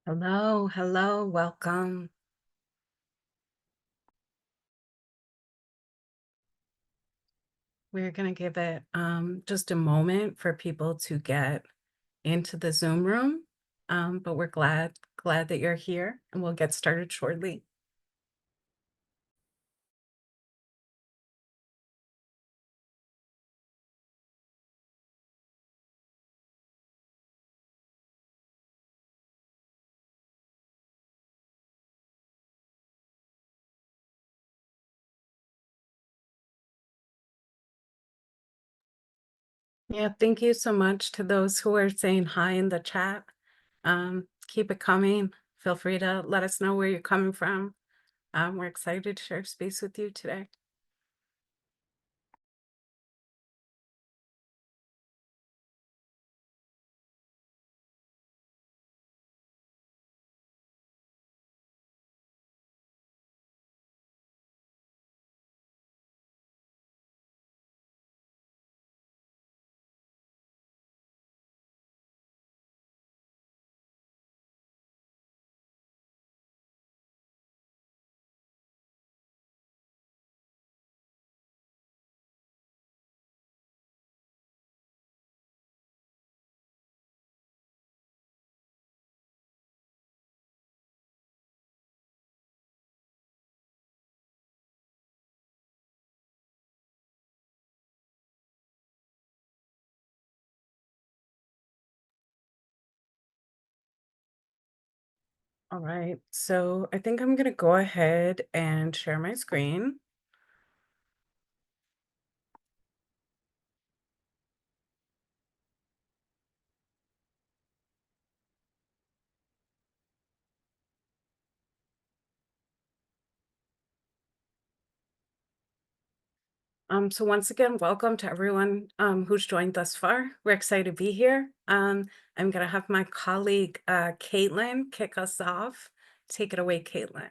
Hello, hello, welcome. We're going to give it just a moment for people to get into the Zoom room, but we're glad that you're here, and we'll get started shortly. Yeah, thank you so much to those who are saying hi in the chat. Keep it coming. Feel free to let us know where you're coming from. We're excited to share space with you today. All right, so I think I'm going to go ahead and share my screen. So once again, welcome to everyone who's joined thus far. We're excited to be here. I'm going to have my colleague Kaitlyn kick us off. Take it away, Kaitlyn.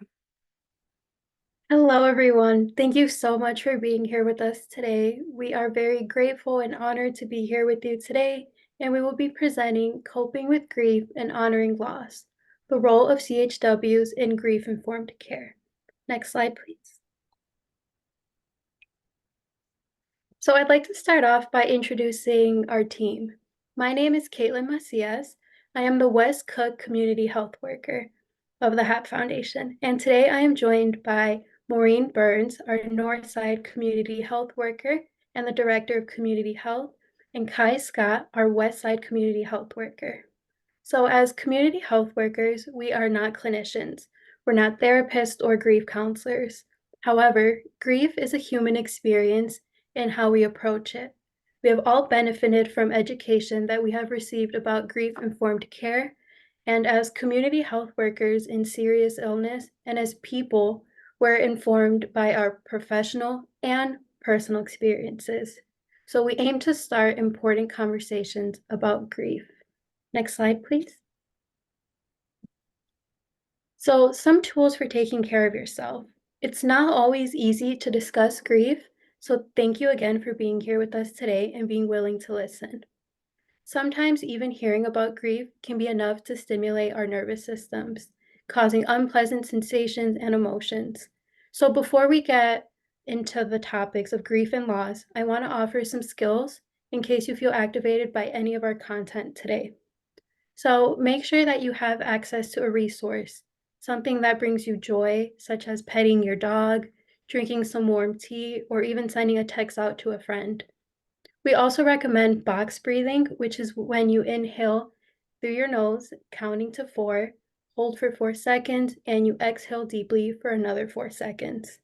Hello, everyone. Thank you so much for being here with us today. We are very grateful and honored to be here with you today, and we will be presenting Coping with Grief and Honoring Loss, the role of CHWs in grief-informed care. Next slide, please. So I'd like to start off by introducing our team. My name is Kaitlyn Macias. I am the West Cook Community Health Worker of the HAP Foundation, and today I am joined by Maureen Burns, our Northside Community Health Worker and the Director of Community Health, and Kai Scott, our Westside Community Health Worker. So as community health workers, we are not clinicians. We're not therapists or grief counselors. However, grief is a human experience in how we approach it. We have all benefited from education that we have received about grief-informed care, and as community health workers in serious illness and as people, we're informed by our professional and personal experiences. So we aim to start important conversations about grief. Next slide, please. So, some tools for taking care of yourself. It's not always easy to discuss grief, so thank you again for being here with us today and being willing to listen. Sometimes even hearing about grief can be enough to stimulate our nervous systems, causing unpleasant sensations and emotions. So before we get into the topics of grief and loss, I want to offer some skills in case you feel activated by any of our content today. So make sure that you have access to a resource, something that brings you joy, such as petting your dog, drinking some warm tea, or even sending a text out to a friend. We also recommend box breathing, which is when you inhale through your nose, counting to 4, hold for 4 seconds, and you exhale deeply for another 4 seconds.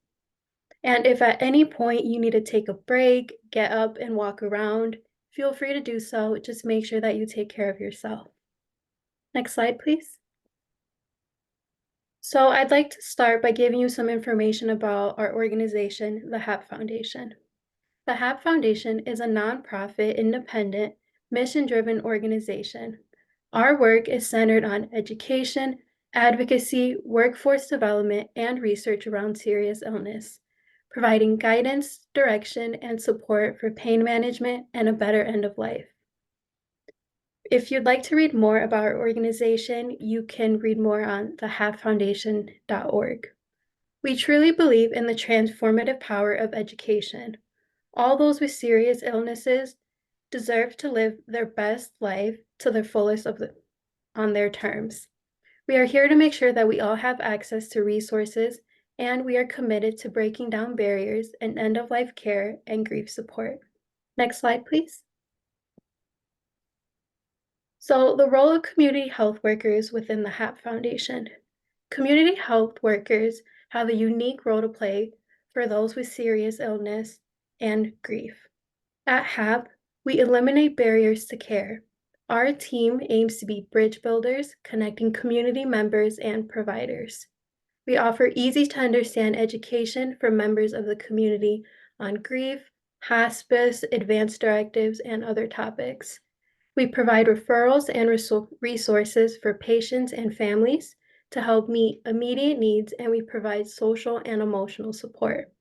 And if at any point you need to take a break, get up and walk around, feel free to do so. Just make sure that you take care of yourself. Next slide, please. So I'd like to start by giving you some information about our organization, the HAP Foundation. The HAP Foundation is a nonprofit, independent, mission-driven organization. Our work is centered on education, advocacy, workforce development, and research around serious illness, providing guidance, direction, and support for pain management and a better end of life. If you'd like to read more about our organization, you can read more on thehatfoundation.org. We truly believe in the transformative power of education. All those with serious illnesses deserve to live their best life to the fullest on their terms. We are here to make sure that we all have access to resources, and we are committed to breaking down barriers in end-of-life care and grief support. Next slide, please. So, the role of community health workers within the HAP Foundation. Community health workers have a unique role to play for those with serious illness and grief. At HAP, we eliminate barriers to care. Our team aims to be bridge builders, connecting community members and providers. We offer easy to understand education for members of the community on grief, hospice, advanced directives, and other topics. We provide referrals and resources for patients and families to help meet immediate needs, and we provide social and emotional support.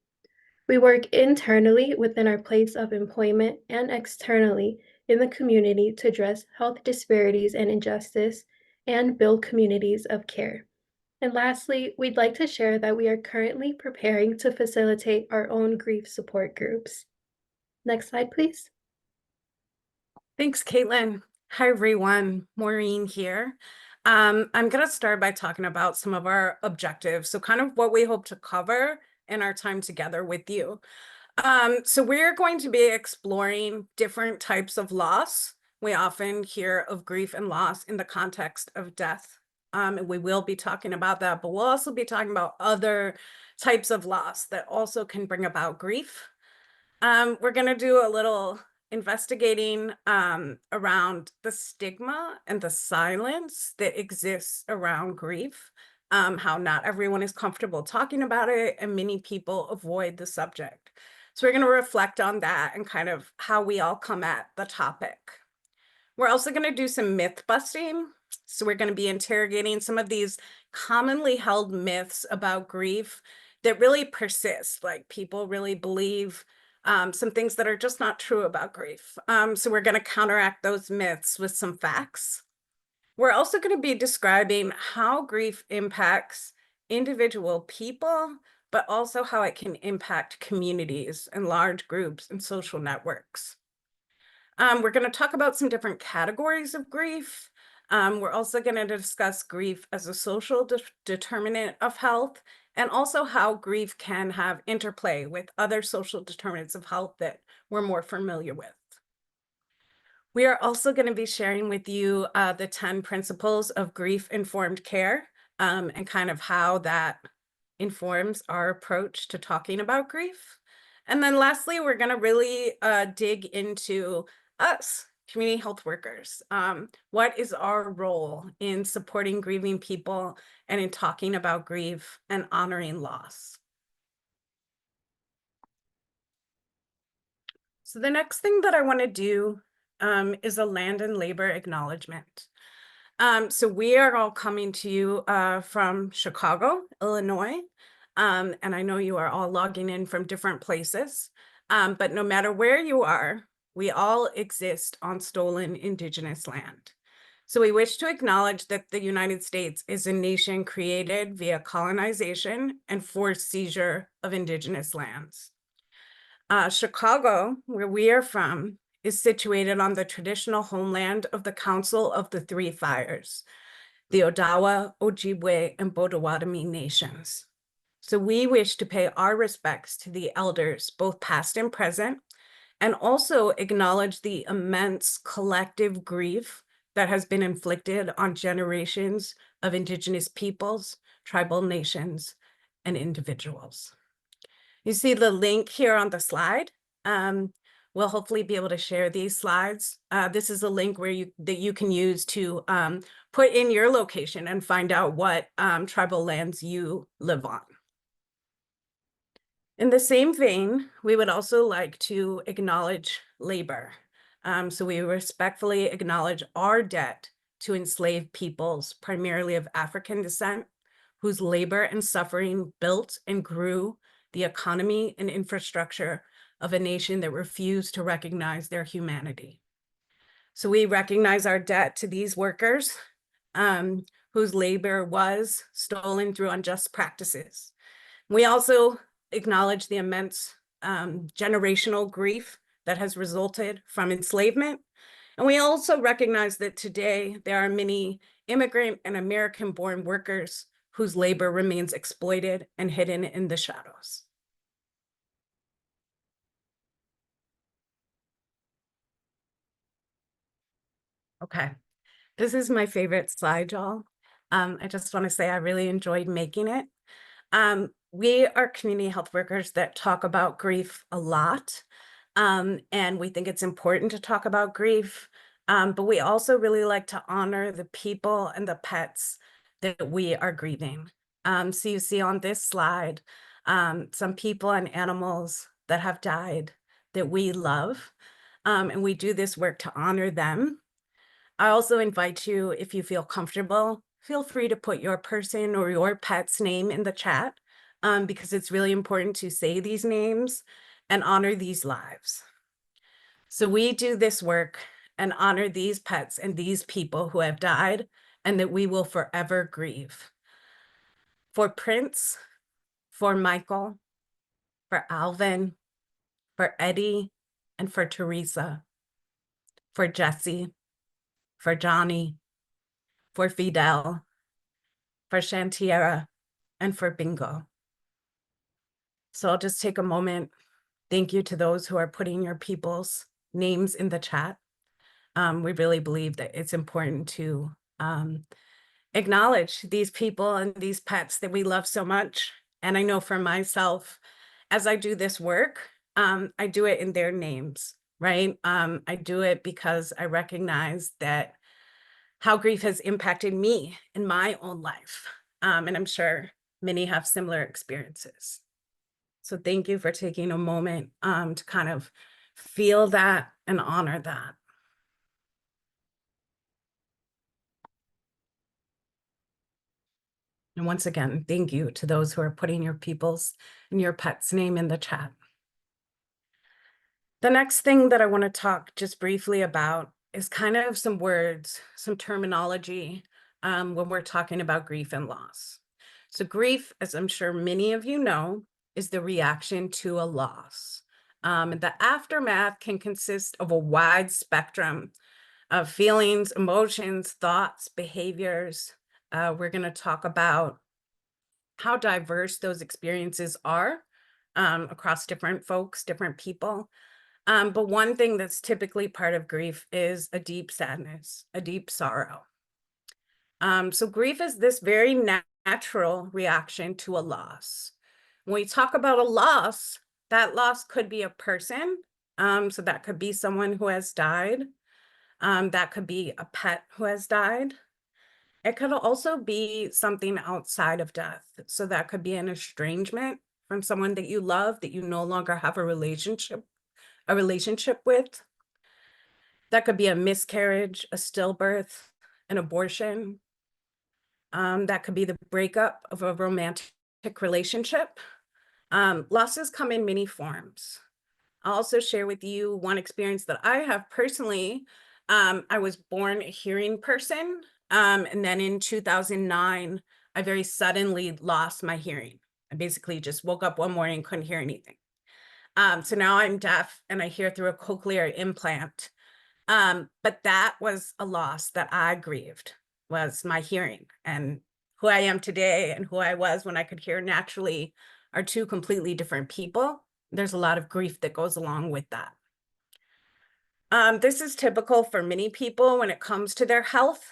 We work internally within our place of employment and externally in the community to address health disparities and injustice and build communities of care. And lastly, we'd like to share that we are currently preparing to facilitate our own grief support groups. Next slide, please. Thanks, Kaitlyn. Hi, everyone. Maureen here. I'm going to start by talking about some of our objectives. So kind of what we hope to cover in our time together with you. So we're going to be exploring different types of loss. We often hear of grief and loss in the context of death. And we will be talking about that, but we'll also be talking about other types of loss that also can bring about grief. We're going to do a little investigating around the stigma and the silence that exists around grief, how not everyone is comfortable talking about it, and many people avoid the subject. So we're going to reflect on that and kind of how we all come at the topic. We're also going to do some myth busting. So we're going to be interrogating some of these commonly held myths about grief that really persist, like people really believe some things that are just not true about grief. So we're going to counteract those myths with some facts. We're also going to be describing how grief impacts individual people, but also how it can impact communities and large groups and social networks. We're going to talk about some different categories of grief. We're also going to discuss grief as a social determinant of health, and also how grief can have interplay with other social determinants of health that we're more familiar with. We are also going to be sharing with you the 10 principles of grief-informed care, and kind of how that informs our approach to talking about grief. And then lastly, we're going to really dig into us, community health workers. What is our role in supporting grieving people and in talking about grief and honoring loss? So the next thing that I want to do is a land and labor acknowledgement. So we are all coming to you from Chicago, Illinois, and I know you are all logging in from different places, but no matter where you are, we all exist on stolen Indigenous land. So we wish to acknowledge that the United States is a nation created via colonization and forced seizure of Indigenous lands. Chicago, where we are from, is situated on the traditional homeland of the Council of the Three Fires, the Odawa, Ojibwe, and Potawatomi nations. So we wish to pay our respects to the elders, both past and present, and also acknowledge the immense collective grief that has been inflicted on generations of Indigenous peoples, tribal nations, and individuals. You see the link here on the slide. We'll hopefully be able to share these slides. This is a link where you can use to put in your location and find out what tribal lands you live on. In the same vein, we would also like to acknowledge labor. So we respectfully acknowledge our debt to enslaved peoples, primarily of African descent, whose labor and suffering built and grew the economy and infrastructure of a nation that refused to recognize their humanity. So we recognize our debt to these workers whose labor was stolen through unjust practices. We also acknowledge the immense generational grief that has resulted from enslavement. And we also recognize that today there are many immigrant and American-born workers whose labor remains exploited and hidden in the shadows. Okay, this is my favorite slide, y'all. I just want to say I really enjoyed making it. We are community health workers that talk about grief a lot, and we think it's important to talk about grief, but we also really like to honor the people and the pets that we are grieving. So you see on this slide, some people and animals that have died that we love, and we do this work to honor them. I also invite you, if you feel comfortable, feel free to put your person or your pet's name in the chat, because it's really important to say these names and honor these lives. So we do this work and honor these pets and these people who have died and that we will forever grieve. For Prince, for Michael, for Alvin, for Eddie, and for Teresa, for Jesse, for Johnny, for Fidel, for Shantiera, and for Bingo. So I'll just take a moment. Thank you to those who are putting your people's names in the chat. We really believe that it's important to acknowledge these people and these pets that we love so much. And I know for myself, as I do this work, I do it in their names, right? I do it because I recognize that how grief has impacted me in my own life. And I'm sure many have similar experiences. So thank you for taking a moment to kind of feel that and honor that. And once again, thank you to those who are putting your people's and your pet's name in the chat. The next thing that I want to talk just briefly about is kind of some words, some terminology when we're talking about grief and loss. So grief, as I'm sure many of you know, is the reaction to a loss. And the aftermath can consist of a wide spectrum of feelings, emotions, thoughts, behaviors. We're going to talk about how diverse those experiences are across different folks, different people. But one thing that's typically part of grief is a deep sadness, a deep sorrow. So grief is this very natural reaction to a loss. When we talk about a loss, that loss could be a person. So that could be someone who has died. That could be a pet who has died. It could also be something outside of death. So that could be an estrangement from someone that you love, that you no longer have a relationship with. That could be a miscarriage, a stillbirth, an abortion. That could be the breakup of a romantic relationship. Losses come in many forms. I'll also share with you one experience that I have personally. I was born a hearing person, and then in 2009, I very suddenly lost my hearing. I basically just woke up one morning and couldn't hear anything. So now I'm deaf and I hear through a cochlear implant. But that was a loss that I grieved, was my hearing. And who I am today and who I was when I could hear naturally are two completely different people. There's a lot of grief that goes along with that. This is typical for many people when it comes to their health.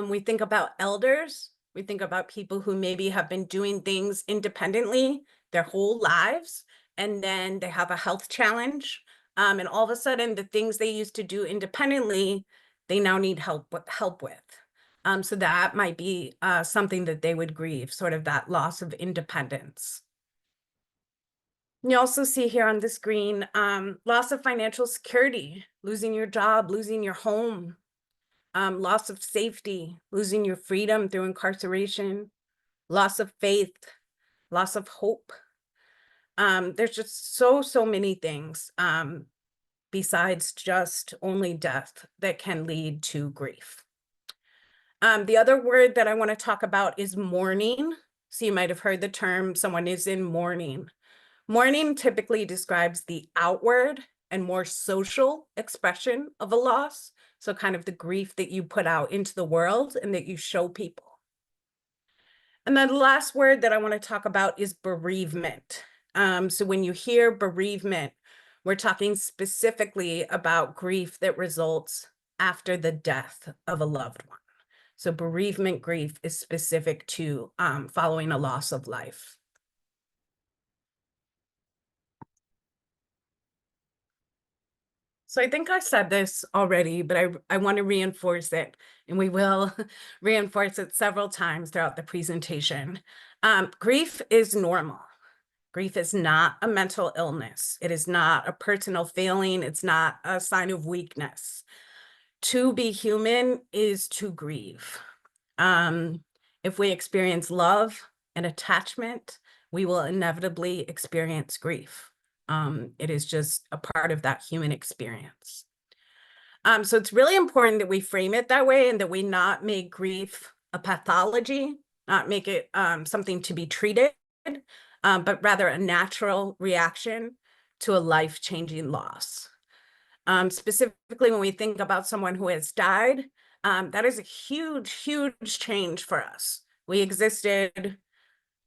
We think about elders. We think about people who maybe have been doing things independently their whole lives, and then they have a health challenge. And all of a sudden, the things they used to do independently, they now need help with. So that might be something that they would grieve, sort of that loss of independence. You also see here on the screen, loss of financial security, losing your job, losing your home, loss of safety, losing your freedom through incarceration, loss of faith, loss of hope. There's just so many things besides just only death that can lead to grief. The other word that I want to talk about is mourning. So you might have heard the term someone is in mourning. Mourning typically describes the outward and more social expression of a loss. So kind of the grief that you put out into the world and that you show people. And then the last word that I want to talk about is bereavement. So when you hear bereavement, we're talking specifically about grief that results after the death of a loved one. So bereavement grief is specific to following a loss of life. So I think I said this already, but I want to reinforce it, and we will reinforce it several times throughout the presentation. Grief is normal. Grief is not a mental illness. It is not a personal failing. It's not a sign of weakness. To be human is to grieve. If we experience love and attachment, we will inevitably experience grief. It is just a part of that human experience. So it's really important that we frame it that way and that we not make grief a pathology, not make it something to be treated, but rather a natural reaction to a life-changing loss. Specifically, when we think about someone who has died, that is a huge, huge change for us. We existed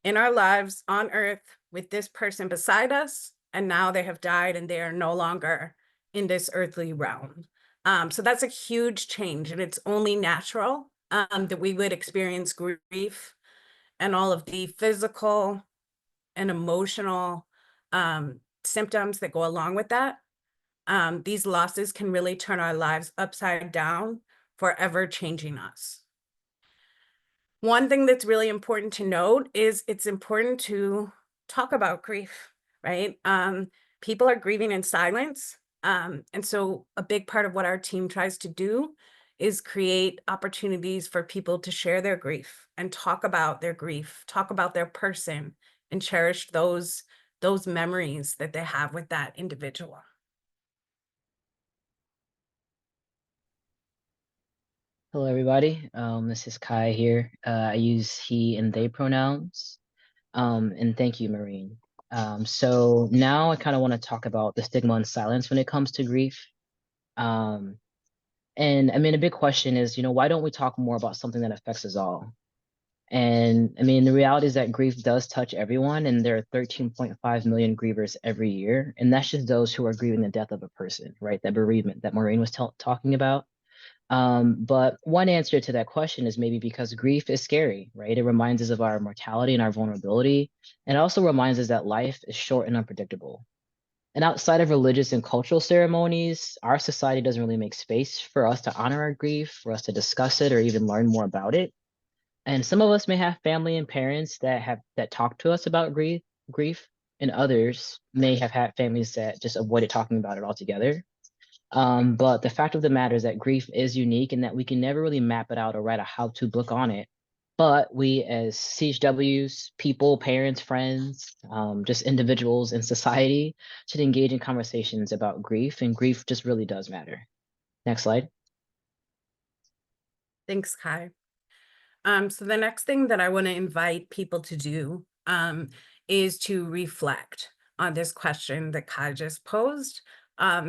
in our lives on earth with this person beside us, and now they have died and they are no longer in this earthly realm. So that's a huge change, and it's only natural that we would experience grief and all of the physical and emotional symptoms that go along with that. These losses can really turn our lives upside down, forever changing us. One thing that's really important to note is it's important to talk about grief, right? People are grieving in silence. And so a big part of what our team tries to do is create opportunities for people to share their grief and talk about their grief, talk about their person, and cherish those memories that they have with that individual. Hello, everybody. This is Kai here. I use he and they pronouns. And thank you, Maureen. So now I kind of want to talk about the stigma and silence when it comes to grief. And I mean, a big question is, why don't we talk more about something that affects us all? And I mean, the reality is that grief does touch everyone, and there are 13.5 million grievers every year. And that's just those who are grieving the death of a person, right? That bereavement that Maureen was talking about. But one answer to that question is maybe because grief is scary, right? It reminds us of our mortality and our vulnerability. And it also reminds us that life is short and unpredictable. And outside of religious and cultural ceremonies, our society doesn't really make space for us to honor our grief, for us to discuss it or even learn more about it. And some of us may have family and parents that talk to us about grief, and others may have had families that just avoided talking about it altogether. But the fact of the matter is that grief is unique and that we can never really map it out or write a how-to book on it. But we as CHWs, people, parents, friends, just individuals in society should engage in conversations about grief, and grief just really does matter. Next slide. Thanks, Kai. So the next thing that I want to invite people to do is to reflect on this question that Kai just posed.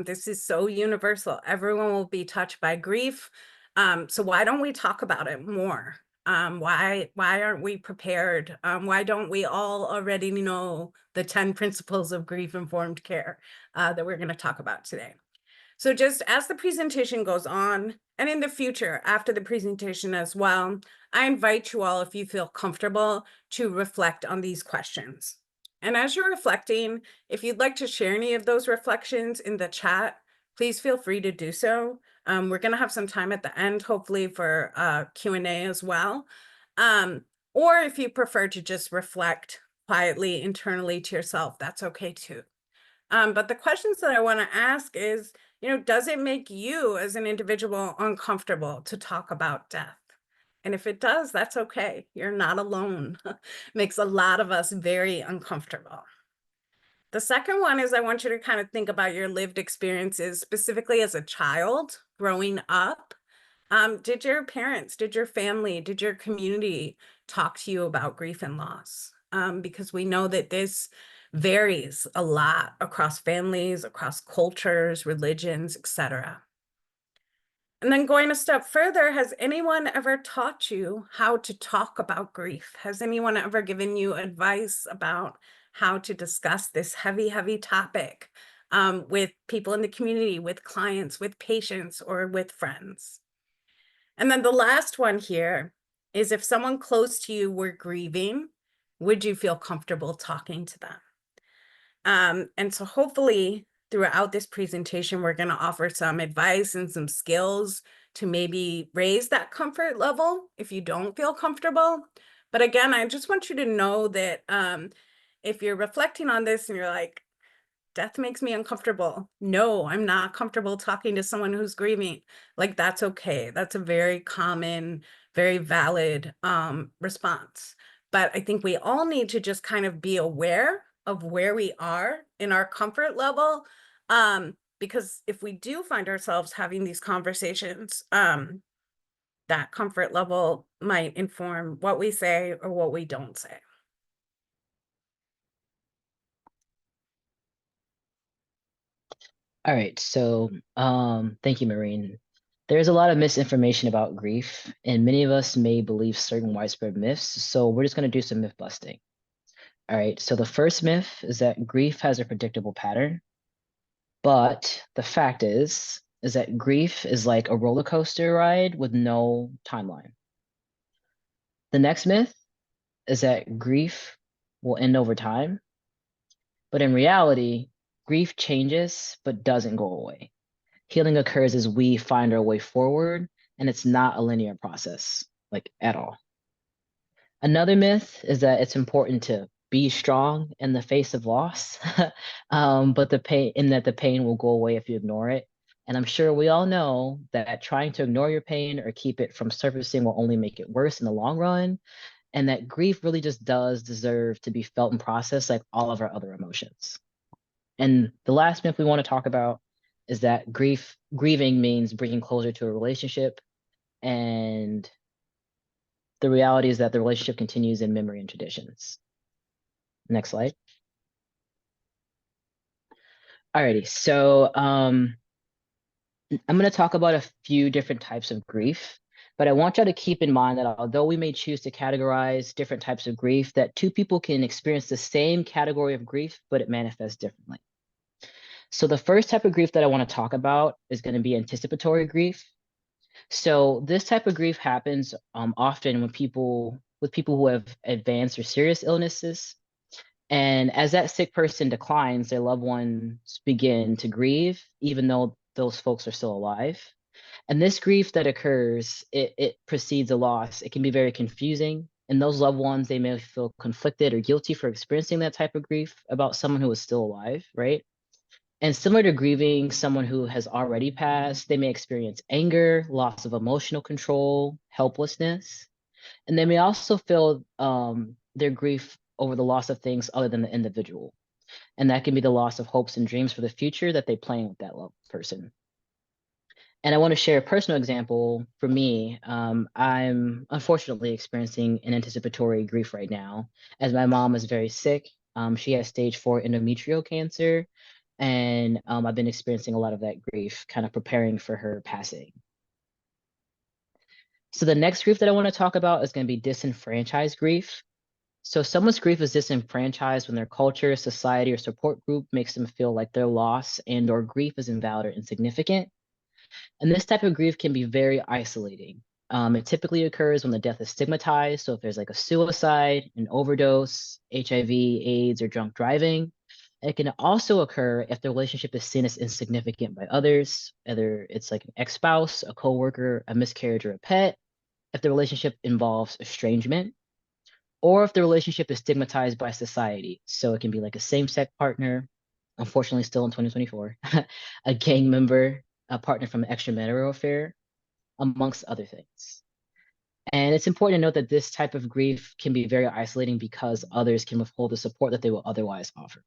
This is so universal. Everyone will be touched by grief. So why don't we talk about it more? Why aren't we prepared? Why don't we all already know the 10 principles of grief-informed care that we're going to talk about today? So just as the presentation goes on, and in the future, after the presentation as well, I invite you all, if you feel comfortable, to reflect on these questions. And as you're reflecting, if you'd like to share any of those reflections in the chat, please feel free to do so. We're going to have some time at the end, hopefully, for Q&A as well. Or if you prefer to just reflect quietly, internally to yourself, that's okay too. But the questions that I want to ask is, does it make you as an individual uncomfortable to talk about death? And if it does, that's okay. You're not alone. Makes a lot of us very uncomfortable. The second one is I want you to kind of think about your lived experiences, specifically as a child growing up. Did your parents, did your family, did your community talk to you about grief and loss? Because we know that this varies a lot across families, across cultures, religions, etc. And then going a step further, has anyone ever taught you how to talk about grief? Has anyone ever given you advice about how to discuss this heavy, heavy topic with people in the community, with clients, with patients, or with friends? And then the last one here is if someone close to you were grieving, would you feel comfortable talking to them? And so hopefully throughout this presentation, we're going to offer some advice and some skills to maybe raise that comfort level if you don't feel comfortable. But again, I just want you to know that if you're reflecting on this and you're like, death makes me uncomfortable. No, I'm not comfortable talking to someone who's grieving. Like, that's okay. That's a very common, very valid response. But I think we all need to just kind of be aware of where we are in our comfort level. Because if we do find ourselves having these conversations, that comfort level might inform what we say or what we don't say. All right, so thank you, Maureen. There's a lot of misinformation about grief, and many of us may believe certain widespread myths, so we're just going to do some myth busting. All right, so the first myth is that grief has a predictable pattern, but the fact is that grief is like a roller coaster ride with no timeline. The next myth is that grief will end over time, but in reality, grief changes but doesn't go away. Healing occurs as we find our way forward, and it's not a linear process, like at all. Another myth is that it's important to be strong in the face of loss, but the pain will go away if you ignore it. And I'm sure we all know that trying to ignore your pain or keep it from surfacing will only make it worse in the long run, and that grief really just does deserve to be felt and processed like all of our other emotions. And the last myth we want to talk about is that grieving means bringing closure to a relationship, and the reality is that the relationship continues in memory and traditions. Next slide. Alrighty, so I'm going to talk about a few different types of grief, but I want y'all to keep in mind that although we may choose to categorize different types of grief, that two people can experience the same category of grief, but it manifests differently. So the first type of grief that I want to talk about is going to be anticipatory grief. So this type of grief happens often with people who have advanced or serious illnesses. And as that sick person declines, their loved ones begin to grieve, even though those folks are still alive. And this grief that occurs, it precedes a loss. It can be very confusing. And those loved ones, they may feel conflicted or guilty for experiencing that type of grief about someone who is still alive, right? And similar to grieving someone who has already passed, they may experience anger, loss of emotional control, helplessness. And they may also feel their grief over the loss of things other than the individual. And that can be the loss of hopes and dreams for the future that they plan with that loved person. And I want to share a personal example for me. I'm unfortunately experiencing an anticipatory grief right now, as my mom is very sick. She has stage 4 endometrial cancer, and I've been experiencing a lot of that grief, kind of preparing for her passing. So the next grief that I want to talk about is going to be disenfranchised grief. So someone's grief is disenfranchised when their culture, society, or support group makes them feel like their loss and or grief is invalid or insignificant. And this type of grief can be very isolating. It typically occurs when the death is stigmatized. So if there's like a suicide, an overdose, HIV, AIDS, or drunk driving. It can also occur if the relationship is seen as insignificant by others, whether it's like an ex-spouse, a coworker, a miscarriage, or a pet, if the relationship involves estrangement, or if the relationship is stigmatized by society. So it can be like a same-sex partner, unfortunately still in 2024, a gang member, a partner from an extramarital affair, amongst other things. And it's important to note that this type of grief can be very isolating because others can withhold the support that they will otherwise offer.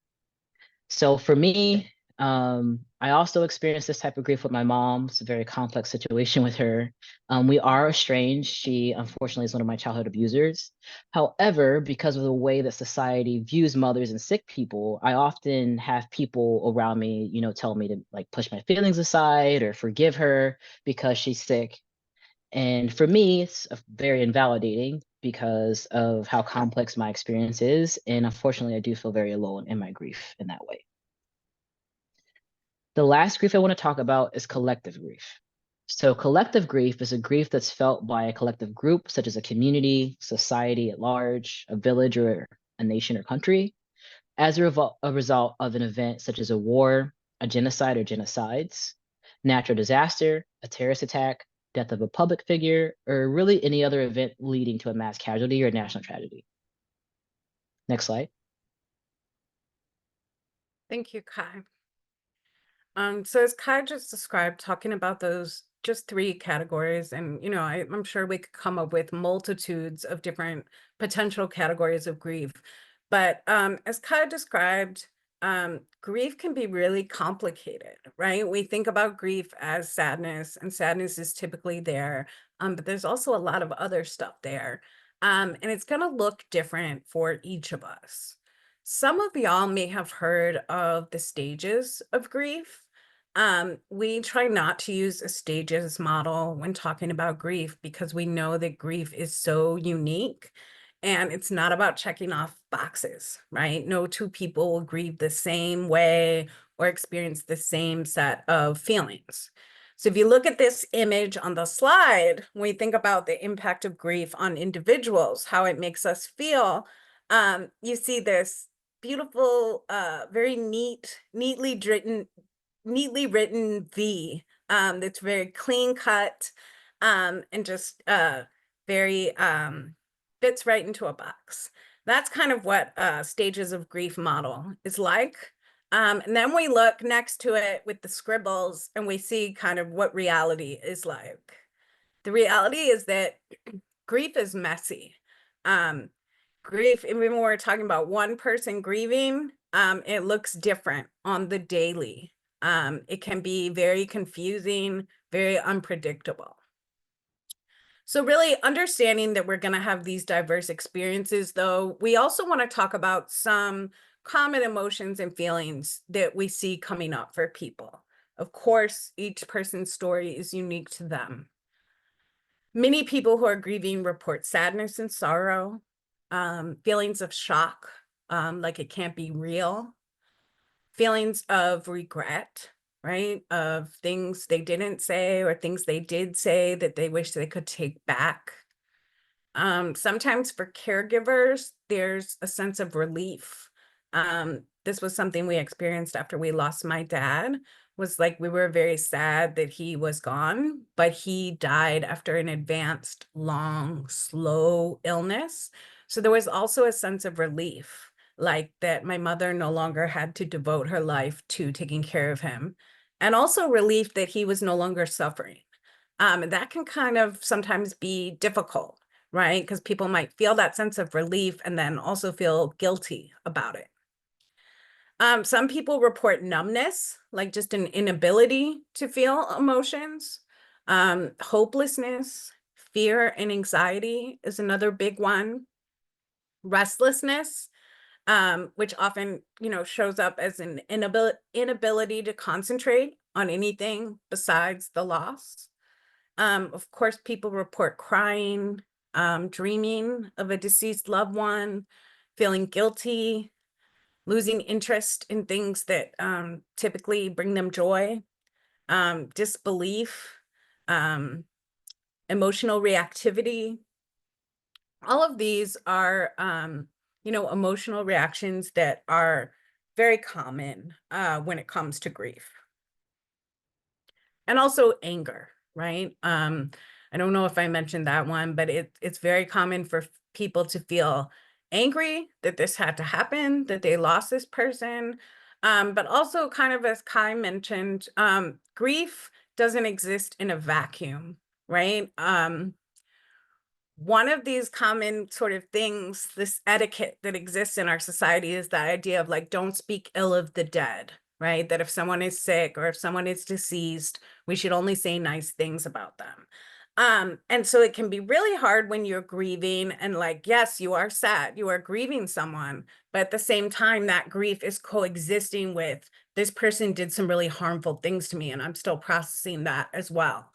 So for me, I also experienced this type of grief with my mom. It's a very complex situation with her. We are estranged. She unfortunately is one of my childhood abusers. However, because of the way that society views mothers and sick people, I often have people around me, tell me to like push my feelings aside or forgive her because she's sick. And for me, it's very invalidating because of how complex my experience is. And unfortunately, I do feel very alone in my grief in that way. The last grief I want to talk about is collective grief. So, collective grief is a grief that's felt by a collective group, such as a community, society at large, a village, or a nation or country, as a result of an event such as a war, a genocide or genocides, natural disaster, a terrorist attack, death of a public figure, or really any other event leading to a mass casualty or national tragedy. Next slide. Thank you, Kai. So as Kai just described, talking about those just three categories, and I'm sure we could come up with multitudes of different potential categories of grief. But as Kai described, grief can be really complicated, right? We think about grief as sadness, and sadness is typically there, but there's also a lot of other stuff there. And it's going to look different for each of us. Some of y'all may have heard of the stages of grief. We try not to use a stages model when talking about grief because we know that grief is so unique and it's not about checking off boxes, right? No two people will grieve the same way or experience the same set of feelings. So if you look at this image on the slide, when we think about the impact of grief on individuals, how it makes us feel, you see this beautiful, very neatly written V, that's very clean cut, and just very fits right into a box. That's kind of what stages of grief model is like. And then we look next to it with the scribbles and we see kind of what reality is like. The reality is that grief is messy. Um, Grief, even when we're talking about one person grieving, it looks different on the daily. It can be very confusing, very unpredictable. So really understanding that we're going to have these diverse experiences, though, we also want to talk about some common emotions and feelings that we see coming up for people. Of course, each person's story is unique to them. Many people who are grieving report sadness and sorrow, feelings of shock, like it can't be real, feelings of regret, right? Of things they didn't say or things they did say that they wish they could take back. Sometimes for caregivers, there's a sense of relief. This was something we experienced after we lost my dad, was like we were very sad that he was gone, but he died after an advanced, long, slow illness. So there was also a sense of relief, like that my mother no longer had to devote her life to taking care of him, and also relief that he was no longer suffering. And that can kind of sometimes be difficult, right? Because people might feel that sense of relief and then also feel guilty about it. Some people report numbness, like just an inability to feel emotions. Hopelessness, fear, and anxiety is another big one. Restlessness, which often, shows up as an inability to concentrate on anything besides the loss. Of course, people report crying, dreaming of a deceased loved one, feeling guilty, losing interest in things that typically bring them joy, disbelief, um, emotional reactivity. All of these are, emotional reactions that are very common when it comes to grief. And also anger, right? I don't know if I mentioned that one, but it's very common for people to feel angry that this had to happen, that they lost this person. But also kind of as Kai mentioned, grief doesn't exist in a vacuum, right? one of these common sort of things, this etiquette that exists in our society, is the idea of like, don't speak ill of the dead, right? That if someone is sick or if someone is deceased, we should only say nice things about them. And so it can be really hard when you're grieving and like, yes, you are sad, you are grieving someone, but at the same time, that grief is coexisting with this person did some really harmful things to me, and I'm still processing that as well.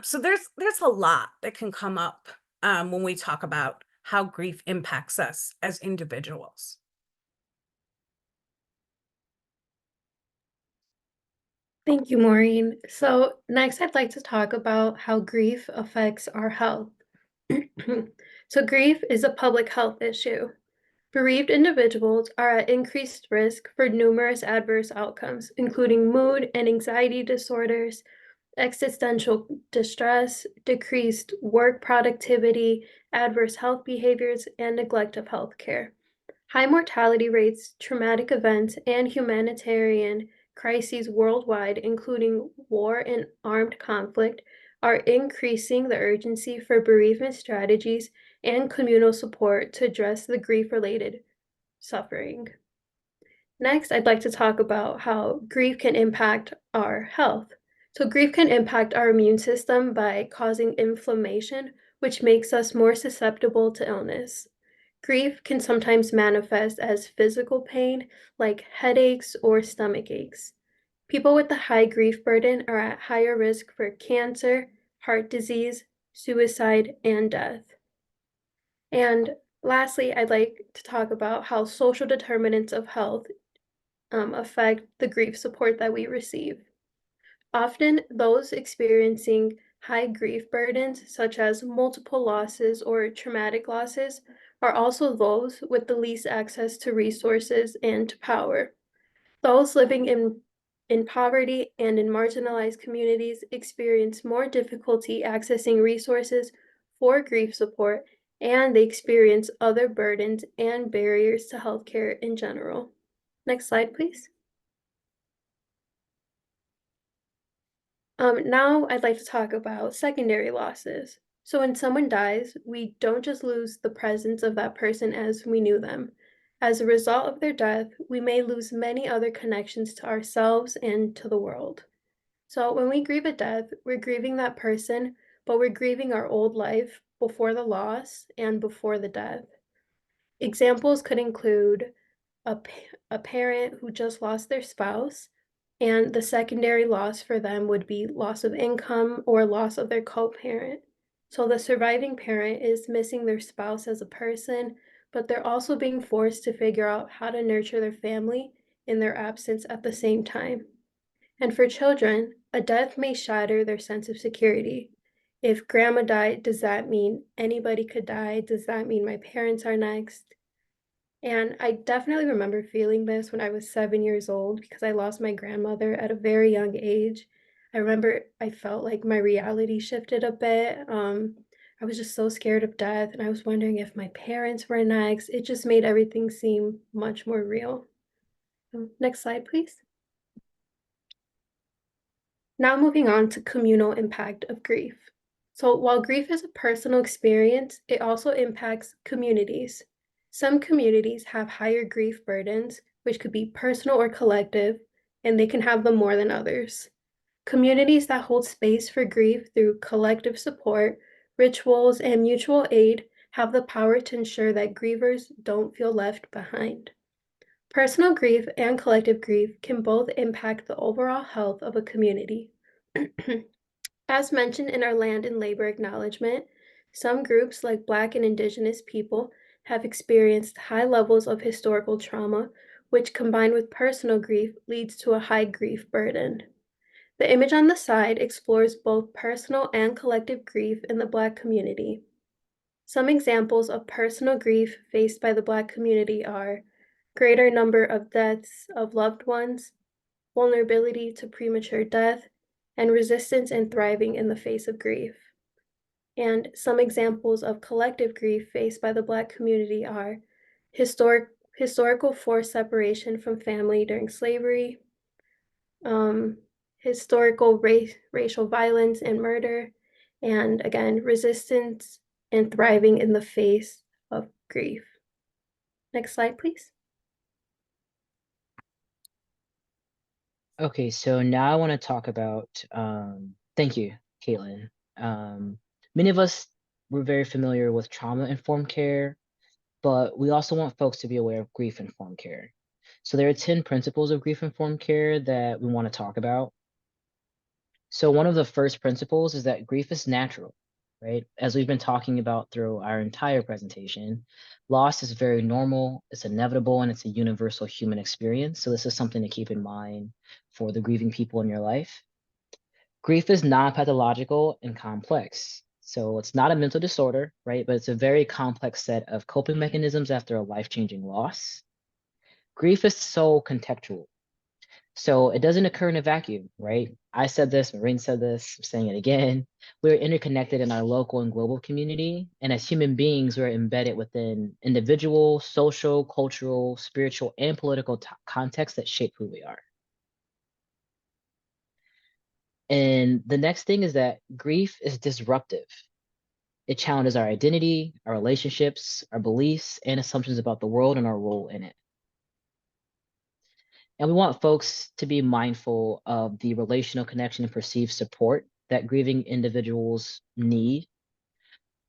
So there's a lot that can come up when we talk about how grief impacts us as individuals. Thank you, Maureen. So next I'd like to talk about how grief affects our health. So grief is a public health issue. Bereaved individuals are at increased risk for numerous adverse outcomes, including mood and anxiety disorders, existential distress, decreased work productivity, adverse health behaviors, and neglect of health care. High mortality rates, traumatic events, and humanitarian crises worldwide, including war and armed conflict, are increasing the urgency for bereavement strategies and communal support to address the grief-related suffering. Next, I'd like to talk about how grief can impact our health. So grief can impact our immune system by causing inflammation, which makes us more susceptible to illness. Grief can sometimes manifest as physical pain, like headaches or stomach aches. People with a high grief burden are at higher risk for cancer, heart disease, suicide, and death. And lastly, I'd like to talk about how social determinants of health affect the grief support that we receive. Often, those experiencing high grief burdens, such as multiple losses or traumatic losses, are also those with the least access to resources and to power. Those living in poverty and in marginalized communities experience more difficulty accessing resources for grief support, and they experience other burdens and barriers to healthcare in general. Next slide, please. Now I'd like to talk about secondary losses. So when someone dies, we don't just lose the presence of that person as we knew them. As a result of their death, we may lose many other connections to ourselves and to the world. So when we grieve a death, we're grieving that person, but we're grieving our old life before the loss and before the death. Examples could include a parent who just lost their spouse, and the secondary loss for them would be loss of income or loss of their co-parent. So the surviving parent is missing their spouse as a person, but they're also being forced to figure out how to nurture their family in their absence at the same time. And for children, a death may shatter their sense of security. If grandma died, does that mean anybody could die? Does that mean my parents are next? And I definitely remember feeling this when I was 7 years old because I lost my grandmother at a very young age. I remember I felt like my reality shifted a bit. I was just so scared of death, and I was wondering if my parents were next. It just made everything seem much more real. Next slide, please. Now moving on to communal impact of grief. So while grief is a personal experience, it also impacts communities. Some communities have higher grief burdens, which could be personal or collective, and they can have them more than others. Communities that hold space for grief through collective support, rituals, and mutual aid have the power to ensure that grievers don't feel left behind. Personal grief and collective grief can both impact the overall health of a community. As mentioned in our land and labor acknowledgement, some groups like Black and Indigenous people have experienced high levels of historical trauma, which combined with personal grief leads to a high grief burden. The image on the side explores both personal and collective grief in the Black community. Some examples of personal grief faced by the Black community are greater number of deaths of loved ones, vulnerability to premature death, and resistance and thriving in the face of grief. And some examples of collective grief faced by the Black community are historical forced separation from family during slavery, um, historical racial violence and murder, and again, resistance and thriving in the face of grief. Next slide, please. Okay, so now I want to talk about, thank you, Kaitlyn. Many of us, we're very familiar with trauma-informed care, but we also want folks to be aware of grief-informed care. So there are 10 principles of grief-informed care that we want to talk about. So one of the first principles is that grief is natural, right? As we've been talking about through our entire presentation, loss is very normal, it's inevitable, and it's a universal human experience. So this is something to keep in mind for the grieving people in your life. Grief is non-pathological and complex. So it's not a mental disorder, right? But it's a very complex set of coping mechanisms after a life-changing loss. Grief is so contextual. So it doesn't occur in a vacuum, right? I said this, Maureen said this, I'm saying it again. We're interconnected in our local and global community. And as human beings, we're embedded within individual, social, cultural, spiritual, and political contexts that shape who we are. And the next thing is that grief is disruptive. It challenges our identity, our relationships, our beliefs, and assumptions about the world and our role in it. And we want folks to be mindful of the relational connection and perceived support that grieving individuals need.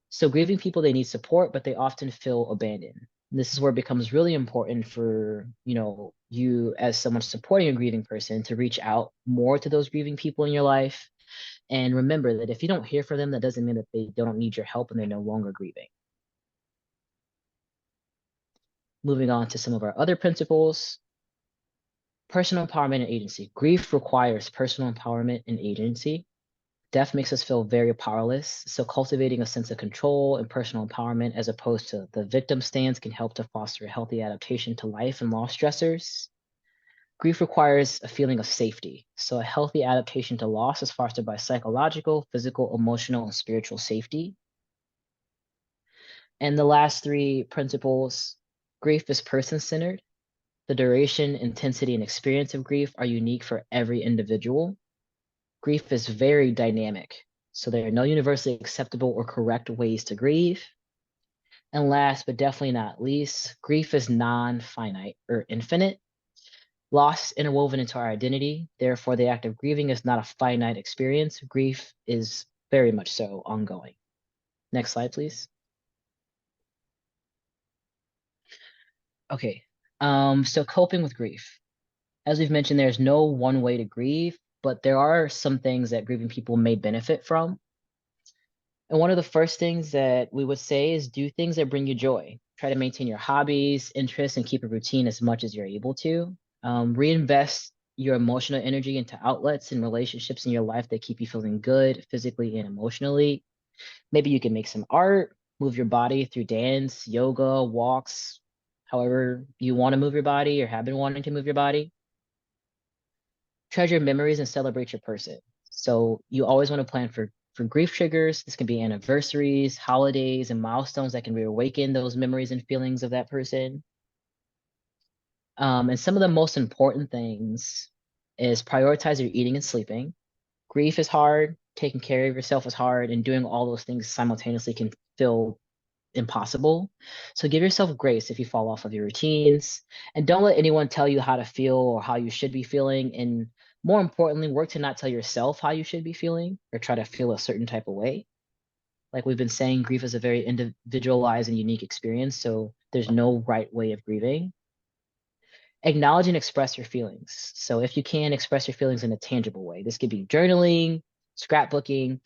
So grieving people, they need support, but they often feel abandoned. And this is where it becomes really important for, you as someone supporting a grieving person to reach out more to those grieving people in your life. And remember that if you don't hear from them, that doesn't mean that they don't need your help and they're no longer grieving. Moving on to some of our other principles. Personal empowerment and agency. Grief requires personal empowerment and agency. Death makes us feel very powerless. So cultivating a sense of control and personal empowerment as opposed to the victim stance can help to foster a healthy adaptation to life and loss stressors. Grief requires a feeling of safety. So a healthy adaptation to loss is fostered by psychological, physical, emotional, and spiritual safety. And the last three principles, grief is person-centered. The duration, intensity, and experience of grief are unique for every individual. Grief is very dynamic, so there are no universally acceptable or correct ways to grieve. And last, but definitely not least, grief is non-finite or infinite. Loss interwoven into our identity. Therefore, the act of grieving is not a finite experience. Grief is very much so ongoing. Next slide, please. Okay, so coping with grief. As we've mentioned, there's no one way to grieve, but there are some things that grieving people may benefit from. And one of the first things that we would say is do things that bring you joy. Try to maintain your hobbies, interests, and keep a routine as much as you're able to. Reinvest your emotional energy into outlets and relationships in your life that keep you feeling good physically and emotionally. Maybe you can make some art, move your body through dance, yoga, walks, however you want to move your body or have been wanting to move your body. Treasure memories and celebrate your person. So you always want to plan for grief triggers. This can be anniversaries, holidays, and milestones that can reawaken those memories and feelings of that person. And some of the most important things is prioritize your eating and sleeping. Grief is hard, taking care of yourself is hard, and doing all those things simultaneously can feel impossible. So give yourself grace if you fall off of your routines, and don't let anyone tell you how to feel or how you should be feeling. And more importantly, work to not tell yourself how you should be feeling or try to feel a certain type of way. Like we've been saying, grief is a very individualized and unique experience. So there's no right way of grieving. Acknowledge and express your feelings. So if you can, express your feelings in a tangible way. This could be journaling, scrapbooking,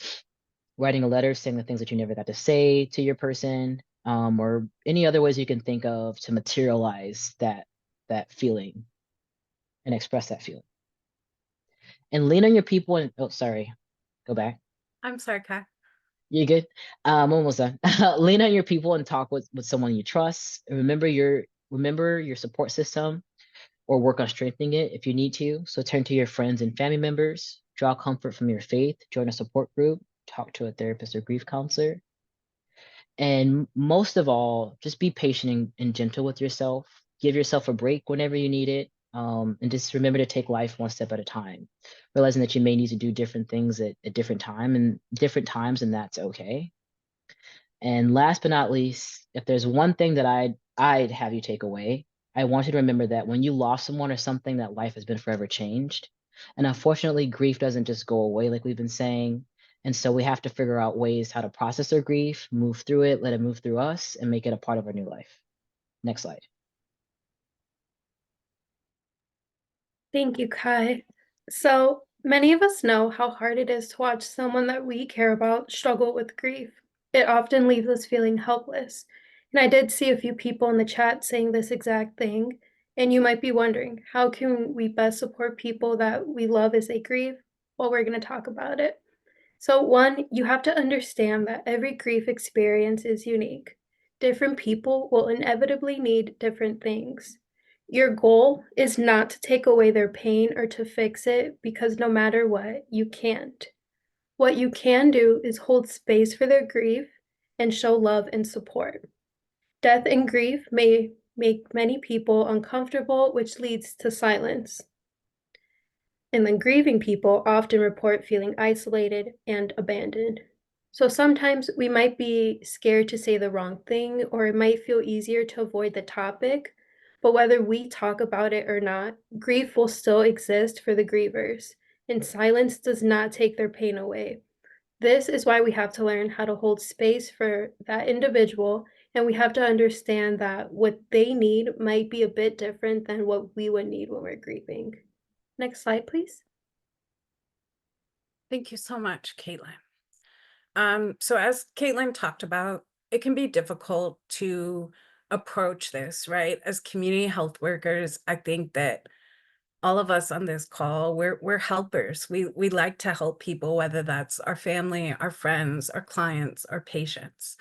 writing a letter saying the things that you never got to say to your person, or any other ways you can think of to materialize that feeling and express that feeling. And lean on your people and oh, sorry, go back. I'm sorry, Kai. You good? Almost done. Lean on your people and talk with someone you trust. Remember your support system or work on strengthening it if you need to. So turn to your friends and family members, draw comfort from your faith, join a support group, talk to a therapist or grief counselor. And most of all, just be patient and gentle with yourself. Give yourself a break whenever you need it. And just remember to take life one step at a time, realizing that you may need to do different things at different times, and that's okay. And last but not least, if there's one thing that I'd have you take away, I want you to remember that when you lost someone or something, that life has been forever changed. And unfortunately, grief doesn't just go away like we've been saying. And so we have to figure out ways how to process our grief, move through it, let it move through us, and make it a part of our new life. Next slide. Thank you, Kai. So many of us know how hard it is to watch someone that we care about struggle with grief. It often leaves us feeling helpless. And I did see a few people in the chat saying this exact thing. And you might be wondering, how can we best support people that we love as they grieve? Well, we're going to talk about it. So, one, you have to understand that every grief experience is unique. Different people will inevitably need different things. Your goal is not to take away their pain or to fix it because no matter what, you can't. What you can do is hold space for their grief and show love and support. Death and grief may make many people uncomfortable, which leads to silence. And then grieving people often report feeling isolated and abandoned. So sometimes we might be scared to say the wrong thing, or it might feel easier to avoid the topic. But whether we talk about it or not, grief will still exist for the grievers, and silence does not take their pain away. This is why we have to learn how to hold space for that individual, and we have to understand that what they need might be a bit different than what we would need when we're grieving. Next slide, please. Thank you so much, Kaitlyn. So as Kaitlyn talked about, it can be difficult to approach this, right? As community health workers, I think that all of us on this call, we're helpers. We like to help people, whether that's our family, our friends, our clients, our patients.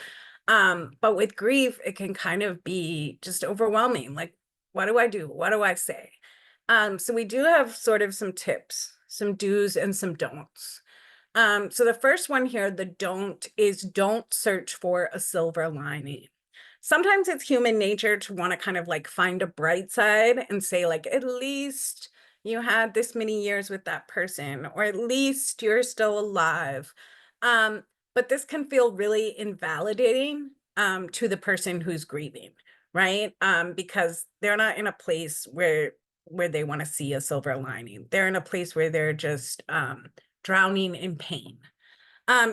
But with grief, it can kind of be just overwhelming. Like, what do I do? What do I say? So we do have sort of some tips, some do's and some don'ts. So the first one here, the don't, is don't search for a silver lining. Sometimes it's human nature to want to kind of like find a bright side and say, like, at least you had this many years with that person, or at least you're still alive. But this can feel really invalidating to the person who's grieving, right? Because they're not in a place where they want to see a silver lining. They're in a place where they're just drowning in pain.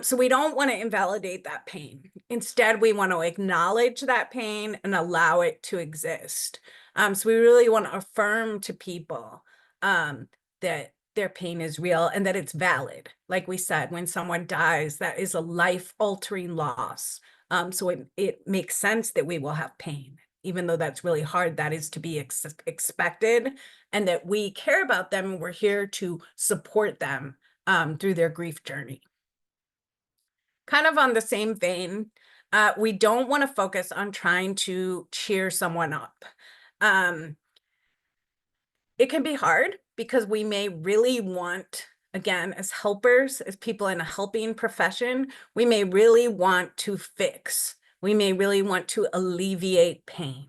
So we don't want to invalidate that pain. Instead, we want to acknowledge that pain and allow it to exist. So we really want to affirm to people that their pain is real and that it's valid. Like we said, when someone dies, that is a life-altering loss. So it makes sense that we will have pain. Even though that's really hard, that is to be expected, and that we care about them and we're here to support them through their grief journey. Kind of on the same vein, we don't want to focus on trying to cheer someone up. It can be hard because we may really want, again, as helpers, as people in a helping profession, we may really want to fix. We may really want to alleviate pain.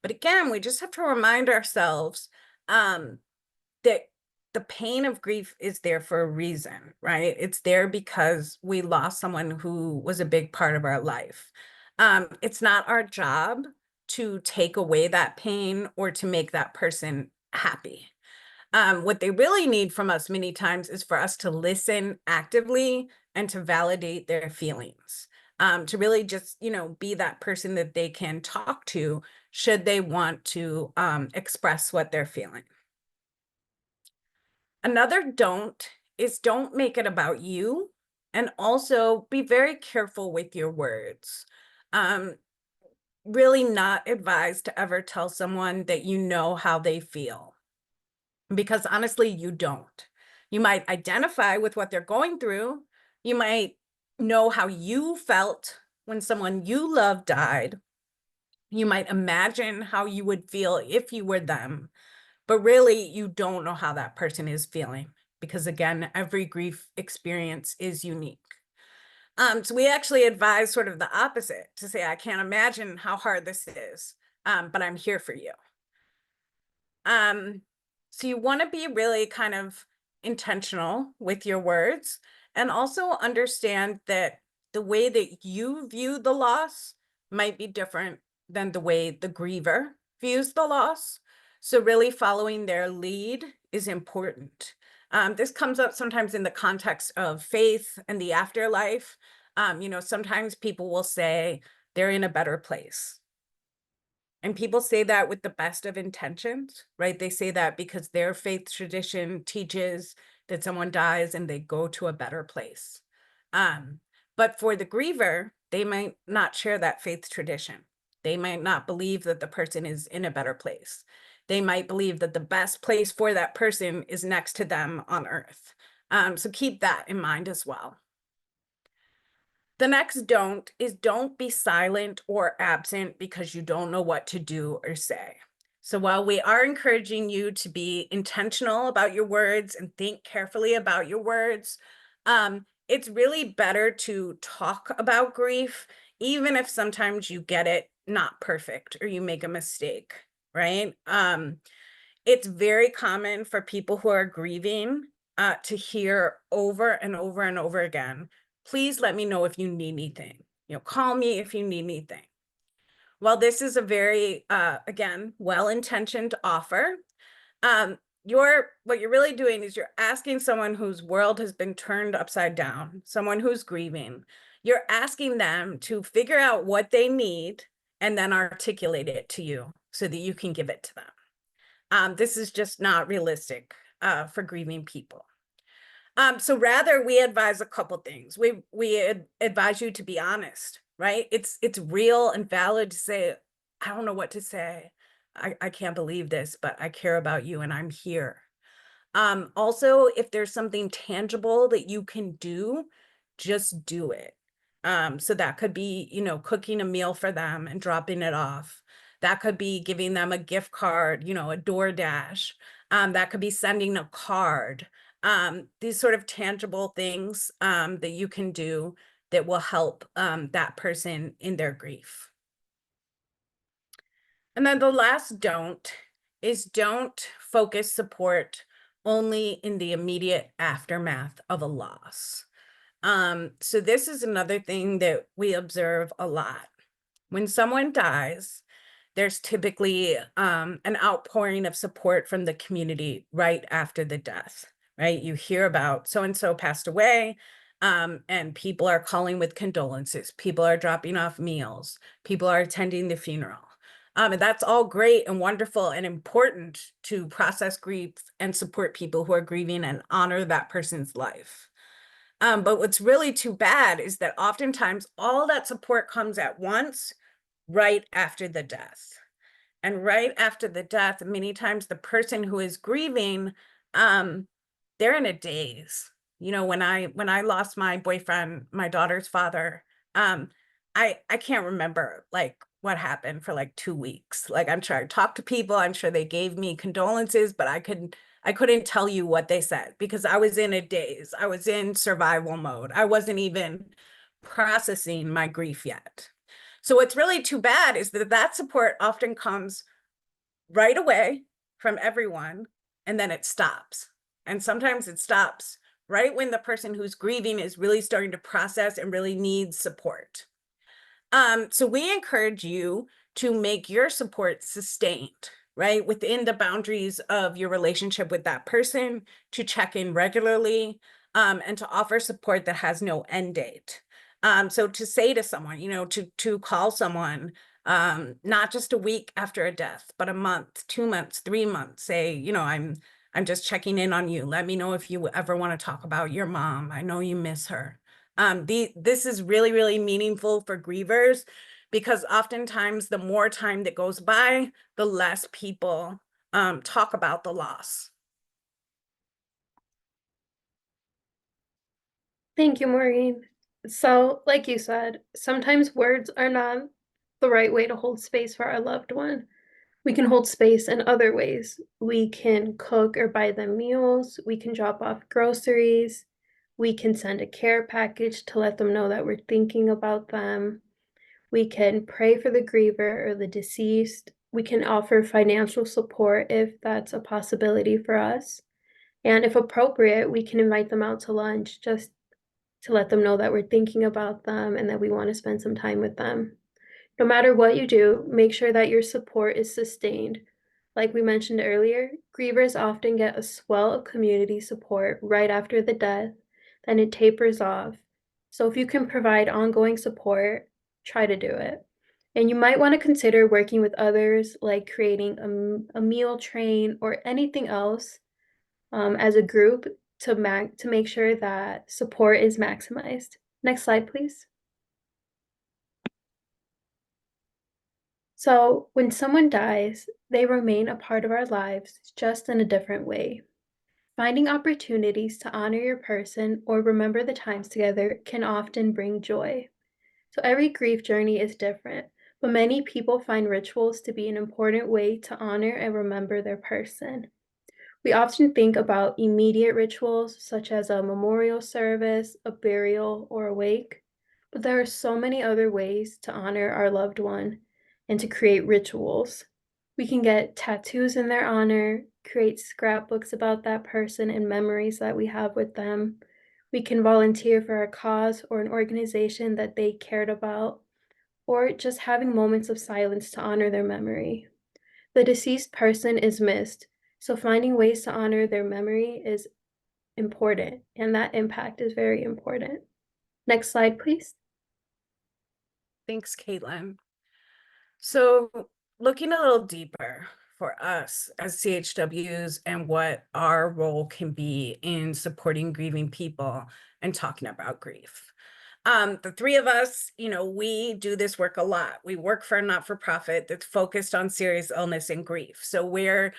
But again, we just have to remind ourselves that the pain of grief is there for a reason, right? It's there because we lost someone who was a big part of our life. It's not our job to take away that pain or to make that person happy. What they really need from us many times is for us to listen actively and to validate their feelings. To really just, be that person that they can talk to should they want to express what they're feeling. Another don't is don't make it about you, and also be very careful with your words. Really not advised to ever tell someone that you know how they feel, because honestly, you don't. You might identify with what they're going through. You might know how you felt when someone you love died. You might imagine how you would feel if you were them. But really, you don't know how that person is feeling because, again, every grief experience is unique. So we actually advise sort of the opposite, to say, I can't imagine how hard this is, but I'm here for you. So you want to be really kind of intentional with your words, and also understand that the way that you view the loss might be different than the way the griever views the loss. So really following their lead is important. This comes up sometimes in the context of faith and the afterlife. Sometimes people will say they're in a better place. And people say that with the best of intentions, right? They say that because their faith tradition teaches that someone dies and they go to a better place. But for the griever, they might not share that faith tradition. They might not believe that the person is in a better place. They might believe that the best place for that person is next to them on earth. So keep that in mind as well. The next don't is don't be silent or absent because you don't know what to do or say. So while we are encouraging you to be intentional about your words and think carefully about your words, it's really better to talk about grief, even if sometimes you get it not perfect or you make a mistake, right? It's very common for people who are grieving to hear over and over and over again, please let me know if you need anything. Call me if you need anything. While this is a very, again, well-intentioned offer, what you're really doing is you're asking someone whose world has been turned upside down, someone who's grieving, you're asking them to figure out what they need and then articulate it to you so that you can give it to them. This is just not realistic for grieving people. So rather, we advise a couple things. We advise you to be honest, right? It's real and valid to say, I don't know what to say. I can't believe this, but I care about you and I'm here. Also, if there's something tangible that you can do, just do it. So that could be, cooking a meal for them and dropping it off. That could be giving them a gift card, a DoorDash. That could be sending a card. These sort of tangible things that you can do that will help that person in their grief. And then the last don't is don't focus support only in the immediate aftermath of a loss. So this is another thing that we observe a lot. When someone dies, there's typically an outpouring of support from the community right after the death, right? You hear about so-and-so passed away, and people are calling with condolences. People are dropping off meals. People are attending the funeral. And that's all great and wonderful and important to process grief and support people who are grieving and honor that person's life. But what's really too bad is that oftentimes all that support comes at once, right after the death. And right after the death, many times the person who is grieving, they're in a daze. When I lost my boyfriend, my daughter's father, I can't remember like what happened for like 2 weeks. Like I'm sure I talked to people, I'm sure they gave me condolences, but I couldn't tell you what they said because I was in a daze. I was in survival mode. I wasn't even processing my grief yet. So what's really too bad is that support often comes right away from everyone, and then it stops. And sometimes it stops right when the person who's grieving is really starting to process and really needs support. So we encourage you to make your support sustained, right? Within the boundaries of your relationship with that person, to check in regularly, and to offer support that has no end date. So to say to someone, to call someone, not just a week after a death, but a month, 2 months, 3 months, say, I'm just checking in on you. Let me know if you ever want to talk about your mom. I know you miss her. This is really, really meaningful for grievers because oftentimes the more time that goes by, the less people talk about the loss. Thank you, Maureen. So, like you said, sometimes words are not the right way to hold space for our loved one. We can hold space in other ways. We can cook or buy them meals. We can drop off groceries. We can send a care package to let them know that we're thinking about them. We can pray for the griever or the deceased. We can offer financial support if that's a possibility for us. And if appropriate, we can invite them out to lunch just to let them know that we're thinking about them and that we want to spend some time with them. No matter what you do, make sure that your support is sustained. Like we mentioned earlier, grievers often get a swell of community support right after the death, then it tapers off. So if you can provide ongoing support, try to do it. And you might want to consider working with others, like creating a meal train or anything else as a group to make sure that support is maximized. Next slide, please. So, when someone dies, they remain a part of our lives, just in a different way. Finding opportunities to honor your person or remember the times together can often bring joy. So, every grief journey is different, but many people find rituals to be an important way to honor and remember their person. We often think about immediate rituals such as a memorial service, a burial, or a wake, but there are so many other ways to honor our loved one and to create rituals. We can get tattoos in their honor, create scrapbooks about that person and memories that we have with them. We can volunteer for a cause or an organization that they cared about, or just having moments of silence to honor their memory. The deceased person is missed, so finding ways to honor their memory is important, and that impact is very important. Next slide, please. Thanks, Kaitlyn. So looking a little deeper for us as CHWs and what our role can be in supporting grieving people and talking about grief. The three of us, we do this work a lot. We work for a not-for-profit that's focused on serious illness and grief. So we're,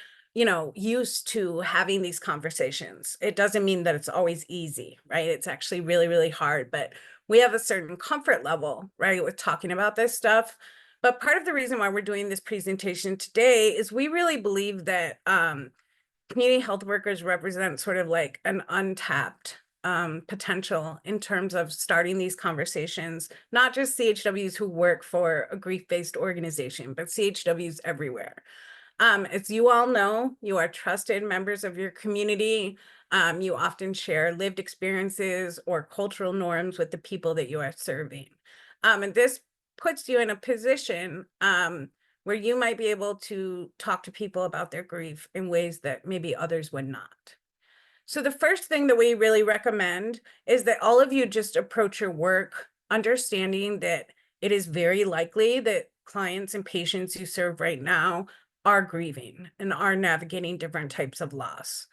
used to having these conversations. It doesn't mean that it's always easy, right? It's actually really, really hard, but we have a certain comfort level, right, with talking about this stuff. But part of the reason why we're doing this presentation today is we really believe that community health workers represent sort of like an untapped potential in terms of starting these conversations, not just CHWs who work for a grief-based organization, but CHWs everywhere. As you all know, you are trusted members of your community. You often share lived experiences or cultural norms with the people that you are serving. And this puts you in a position where you might be able to talk to people about their grief in ways that maybe others would not. So the first thing that we really recommend is that all of you just approach your work understanding that it is very likely that clients and patients you serve right now are grieving and are navigating different types of loss.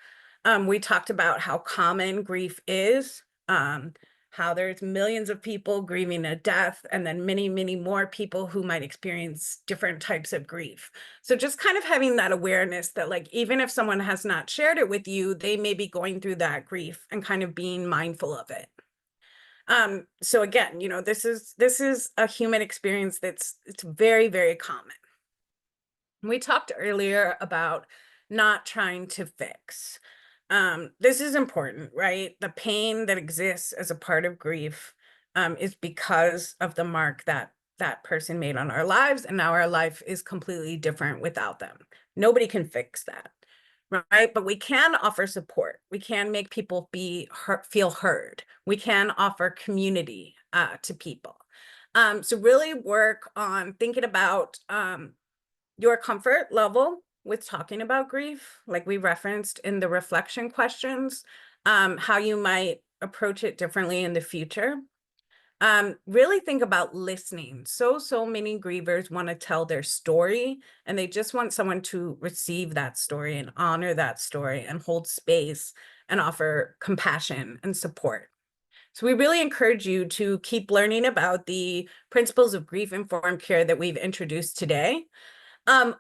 We talked about how common grief is, how there's millions of people grieving a death, and then many, many more people who might experience different types of grief. So just kind of having that awareness that, like, even if someone has not shared it with you, they may be going through that grief and kind of being mindful of it. So again, this is a human experience it's very, very common. We talked earlier about not trying to fix. This is important, right? The pain that exists as a part of grief is because of the mark that that person made on our lives, and now our life is completely different without them. Nobody can fix that, right? But we can offer support. We can make people feel heard. We can offer community to people. So really work on thinking about your comfort level with talking about grief, like we referenced in the reflection questions, how you might approach it differently in the future. Really think about listening. So many grievers want to tell their story, and they just want someone to receive that story and honor that story and hold space and offer compassion and support. So we really encourage you to keep learning about the principles of grief-informed care that we've introduced today.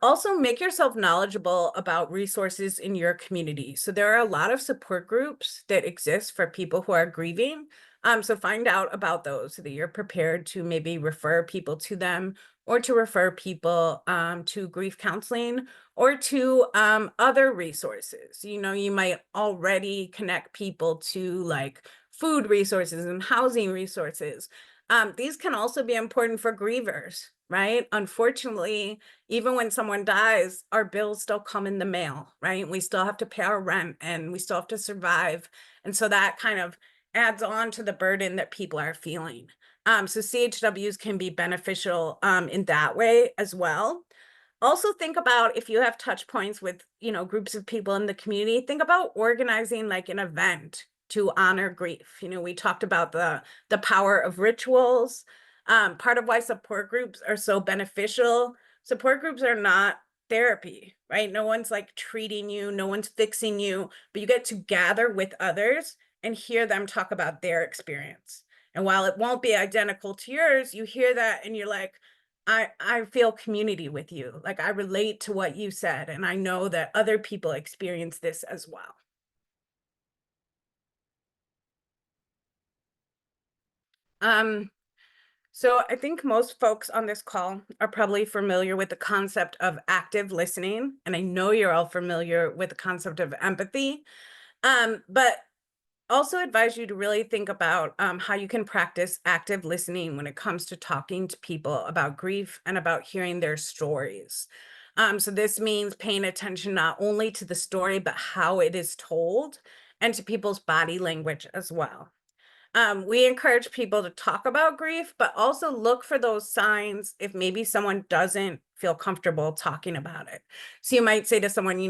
Also, make yourself knowledgeable about resources in your community. So there are a lot of support groups that exist for people who are grieving. So find out about those so that you're prepared to maybe refer people to them, or to refer people to grief counseling, or to other resources. You might already connect people to like food resources and housing resources. These can also be important for grievers, right? Unfortunately, even when someone dies, our bills still come in the mail, right? We still have to pay our rent and we still have to survive. And so that kind of adds on to the burden that people are feeling. So CHWs can be beneficial in that way as well. Also think about if you have touch points with, groups of people in the community, think about organizing like an event to honor grief. We talked about the power of rituals. Part of why support groups are so beneficial. Support groups are not therapy, right? No one's like treating you, no one's fixing you, but you get to gather with others and hear them talk about their experience. And while it won't be identical to yours, you hear that and you're like, I feel community with you. Like I relate to what you said, and I know that other people experience this as well. So I think most folks on this call are probably familiar with the concept of active listening, and I know you're all familiar with the concept of empathy. But also advise you to really think about how you can practice active listening when it comes to talking to people about grief and about hearing their stories. So this means paying attention not only to the story, but how it is told and to people's body language as well. We encourage people to talk about grief, but also look for those signs if maybe someone doesn't feel comfortable talking about it. So you might say to someone,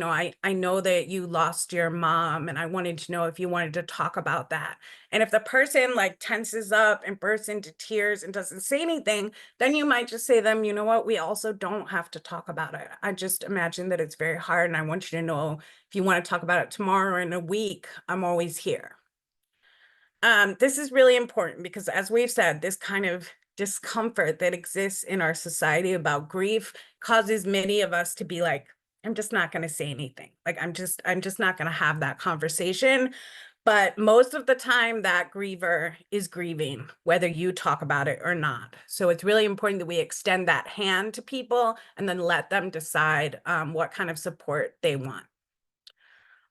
I know that you lost your mom, and I wanted to know if you wanted to talk about that. And if the person like tenses up and bursts into tears and doesn't say anything, then you might just say to them, you know what, we also don't have to talk about it. I just imagine that it's very hard, and I want you to know if you want to talk about it tomorrow or in a week, I'm always here. This is really important because, as we've said, this kind of discomfort that exists in our society about grief causes many of us to be like, I'm just not going to say anything. Like, I'm just not going to have that conversation. But most of the time, that griever is grieving, whether you talk about it or not. So it's really important that we extend that hand to people and then let them decide what kind of support they want.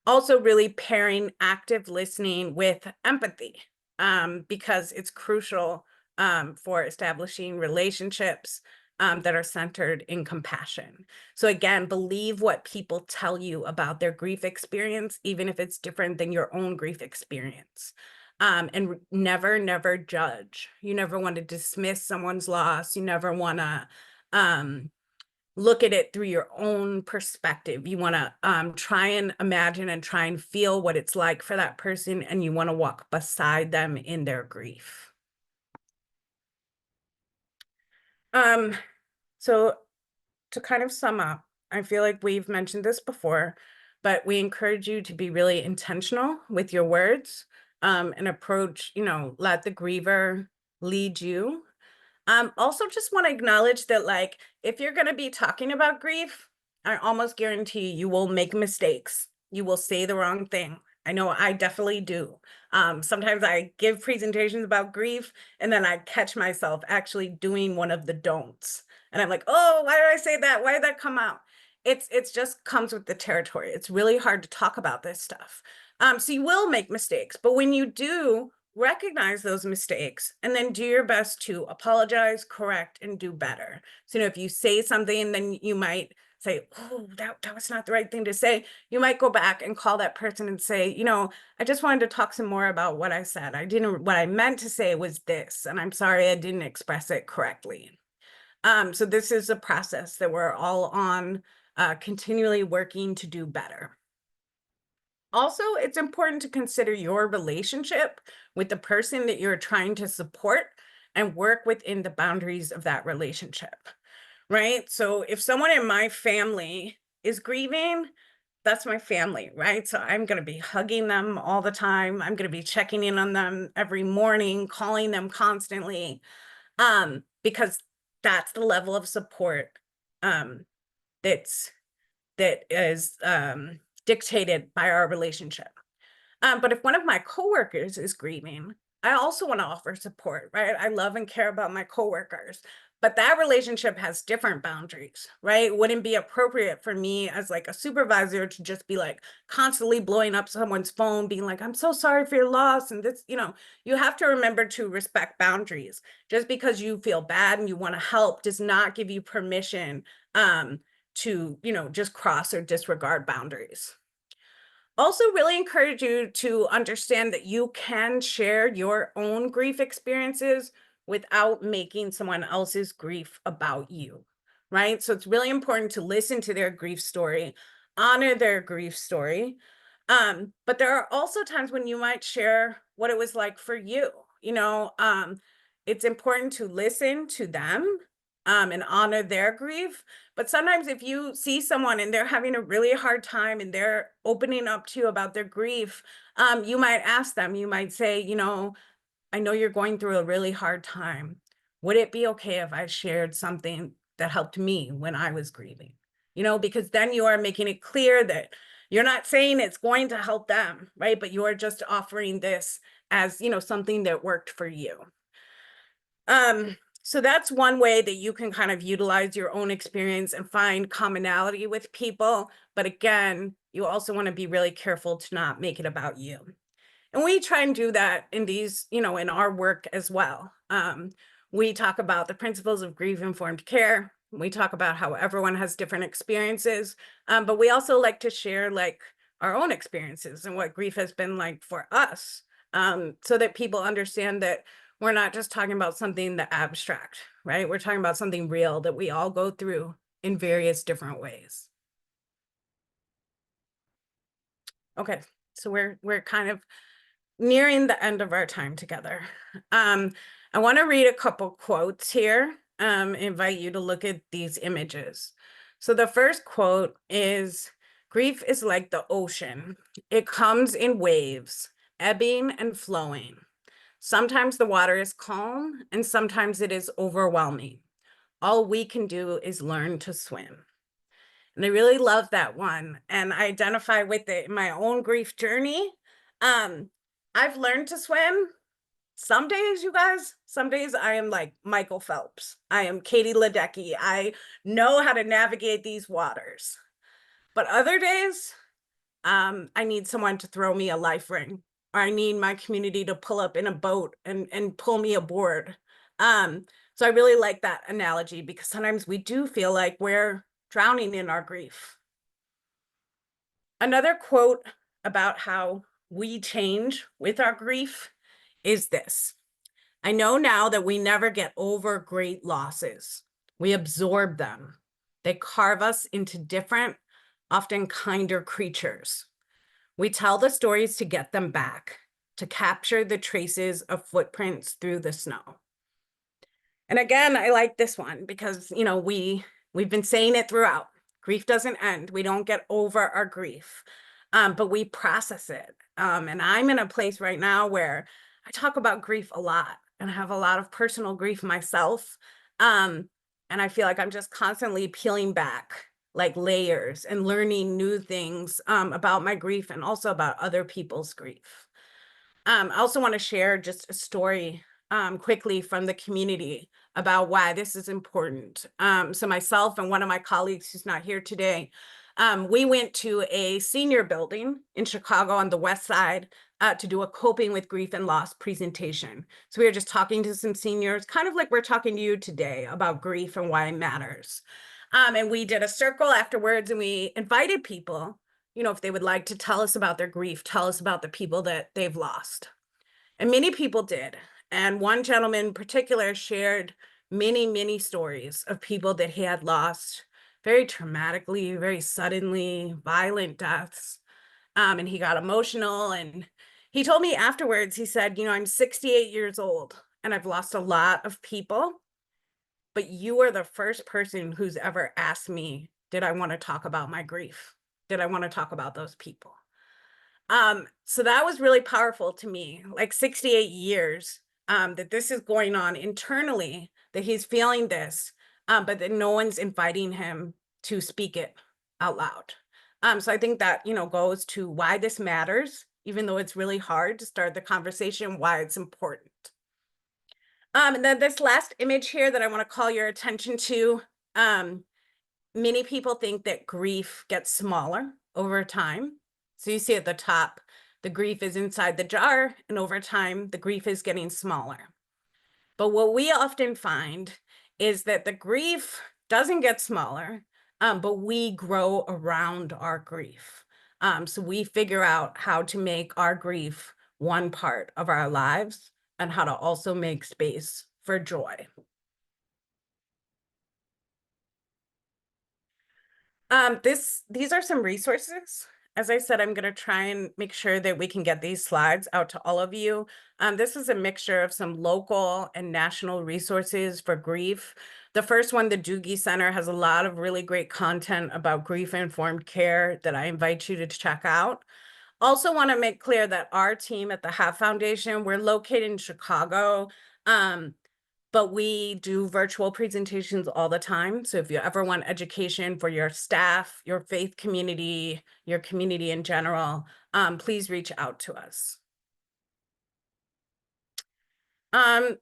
Also really pairing active listening with empathy, because it's crucial for establishing relationships that are centered in compassion. So again, believe what people tell you about their grief experience, even if it's different than your own grief experience. And never judge. You never want to dismiss someone's loss. You never want to look at it through your own perspective. You want to try and imagine and try and feel what it's like for that person, and you want to walk beside them in their grief. So to kind of sum up, I feel like we've mentioned this before, but we encourage you to be really intentional with your words and approach, let the griever lead you. Also just want to acknowledge that, like, if you're going to be talking about grief, I almost guarantee you will make mistakes. You will say the wrong thing. I know I definitely do. Sometimes I give presentations about grief and then I catch myself actually doing one of the don'ts. And I'm like, oh, why did I say that? Why did that come out? It's just comes with the territory. It's really hard to talk about this stuff. So you will make mistakes, but when you do, recognize those mistakes and then do your best to apologize, correct, and do better. So, if you say something, then you might say, oh, that was not the right thing to say. You might go back and call that person and say, I just wanted to talk some more about what I said. What I meant to say was this, and I'm sorry I didn't express it correctly. So this is a process that we're all on, continually working to do better. Also, it's important to consider your relationship with the person that you're trying to support and work within the boundaries of that relationship, right? So if someone in my family is grieving, that's my family, right? So I'm going to be hugging them all the time. I'm going to be checking in on them every morning, calling them constantly, because that's the level of support um, that is dictated by our relationship. But if one of my coworkers is grieving, I also want to offer support, right? I love and care about my coworkers, but that relationship has different boundaries, right? It wouldn't be appropriate for me as like a supervisor to just be like constantly blowing up someone's phone, being like, I'm so sorry for your loss. And this, you have to remember to respect boundaries. Just because you feel bad and you want to help does not give you permission to, just cross or disregard boundaries. Also really encourage you to understand that you can share your own grief experiences without making someone else's grief about you, right? So it's really important to listen to their grief story, honor their grief story. But there are also times when you might share what it was like for you. It's important to listen to them and honor their grief. But sometimes if you see someone and they're having a really hard time and they're opening up to you about their grief, you might ask them, you might say, I know you're going through a really hard time. Would it be okay if I shared something that helped me when I was grieving? Because then you are making it clear that you're not saying it's going to help them, right? But you are just offering this as, something that worked for you. So that's one way that you can kind of utilize your own experience and find commonality with people. But again, you also want to be really careful to not make it about you. And we try and do that in these, in our work as well. We talk about the principles of grief-informed care. We talk about how everyone has different experiences, but we also like to share like our own experiences and what grief has been like for us, so that people understand that we're not just talking about something that abstract, right? We're talking about something real that we all go through in various different ways. Okay, so we're kind of nearing the end of our time together. I want to read a couple quotes here, invite you to look at these images. So the first quote is, "Grief is like the ocean. It comes in waves, ebbing and flowing. Sometimes the water is calm and sometimes it is overwhelming. All we can do is learn to swim." And I really love that one. And I identify with it in my own grief journey. I've learned to swim. Some days, you guys, some days I am like Michael Phelps. I am Katie Ledecky. I know how to navigate these waters. But other days, I need someone to throw me a life ring, or I need my community to pull up in a boat and pull me aboard. So I really like that analogy, because sometimes we do feel like we're drowning in our grief. Another quote about how we change with our grief is this: "I know now that we never get over great losses. We absorb them. They carve us into different, often kinder creatures. We tell the stories to get them back, to capture the traces of footprints through the snow." And again, I like this one because, we've been saying it throughout. Grief doesn't end. We don't get over our grief, but we process it. And I'm in a place right now where I talk about grief a lot and I have a lot of personal grief myself. And I feel like I'm just constantly peeling back like layers and learning new things about my grief and also about other people's grief. I also want to share just a story quickly from the community about why this is important. So myself and one of my colleagues who's not here today, we went to a senior building in Chicago on the West Side to do a coping with grief and loss presentation. So we were just talking to some seniors, kind of like we're talking to you today about grief and why it matters. And we did a circle afterwards and we invited people, if they would like to tell us about their grief, tell us about the people that they've lost. And many people did. And one gentleman in particular shared many, many stories of people that he had lost very traumatically, very suddenly, violent deaths. And he got emotional. And he told me afterwards, he said, "I'm 68 years old and I've lost a lot of people, but you are the first person who's ever asked me, did I want to talk about my grief? Did I want to talk about those people?" So that was really powerful to me, like 68 years, that this is going on internally, that he's feeling this, but that no one's inviting him to speak it out loud. So I think that, goes to why this matters, even though it's really hard to start the conversation, why it's important. And then this last image here that I want to call your attention to, many people think that grief gets smaller over time. So you see at the top, the grief is inside the jar, and over time, the grief is getting smaller. But what we often find is that the grief doesn't get smaller, but we grow around our grief. So we figure out how to make our grief one part of our lives and how to also make space for joy. These are some resources. As I said, I'm going to try and make sure that we can get these slides out to all of you. This is a mixture of some local and national resources for grief. The first one, the Doogie Center, has a lot of really great content about grief-informed care that I invite you to check out. Also want to make clear that our team at the HAP Foundation, we're located in Chicago. But we do virtual presentations all the time. So if you ever want education for your staff, your faith community, your community in general, please reach out to us.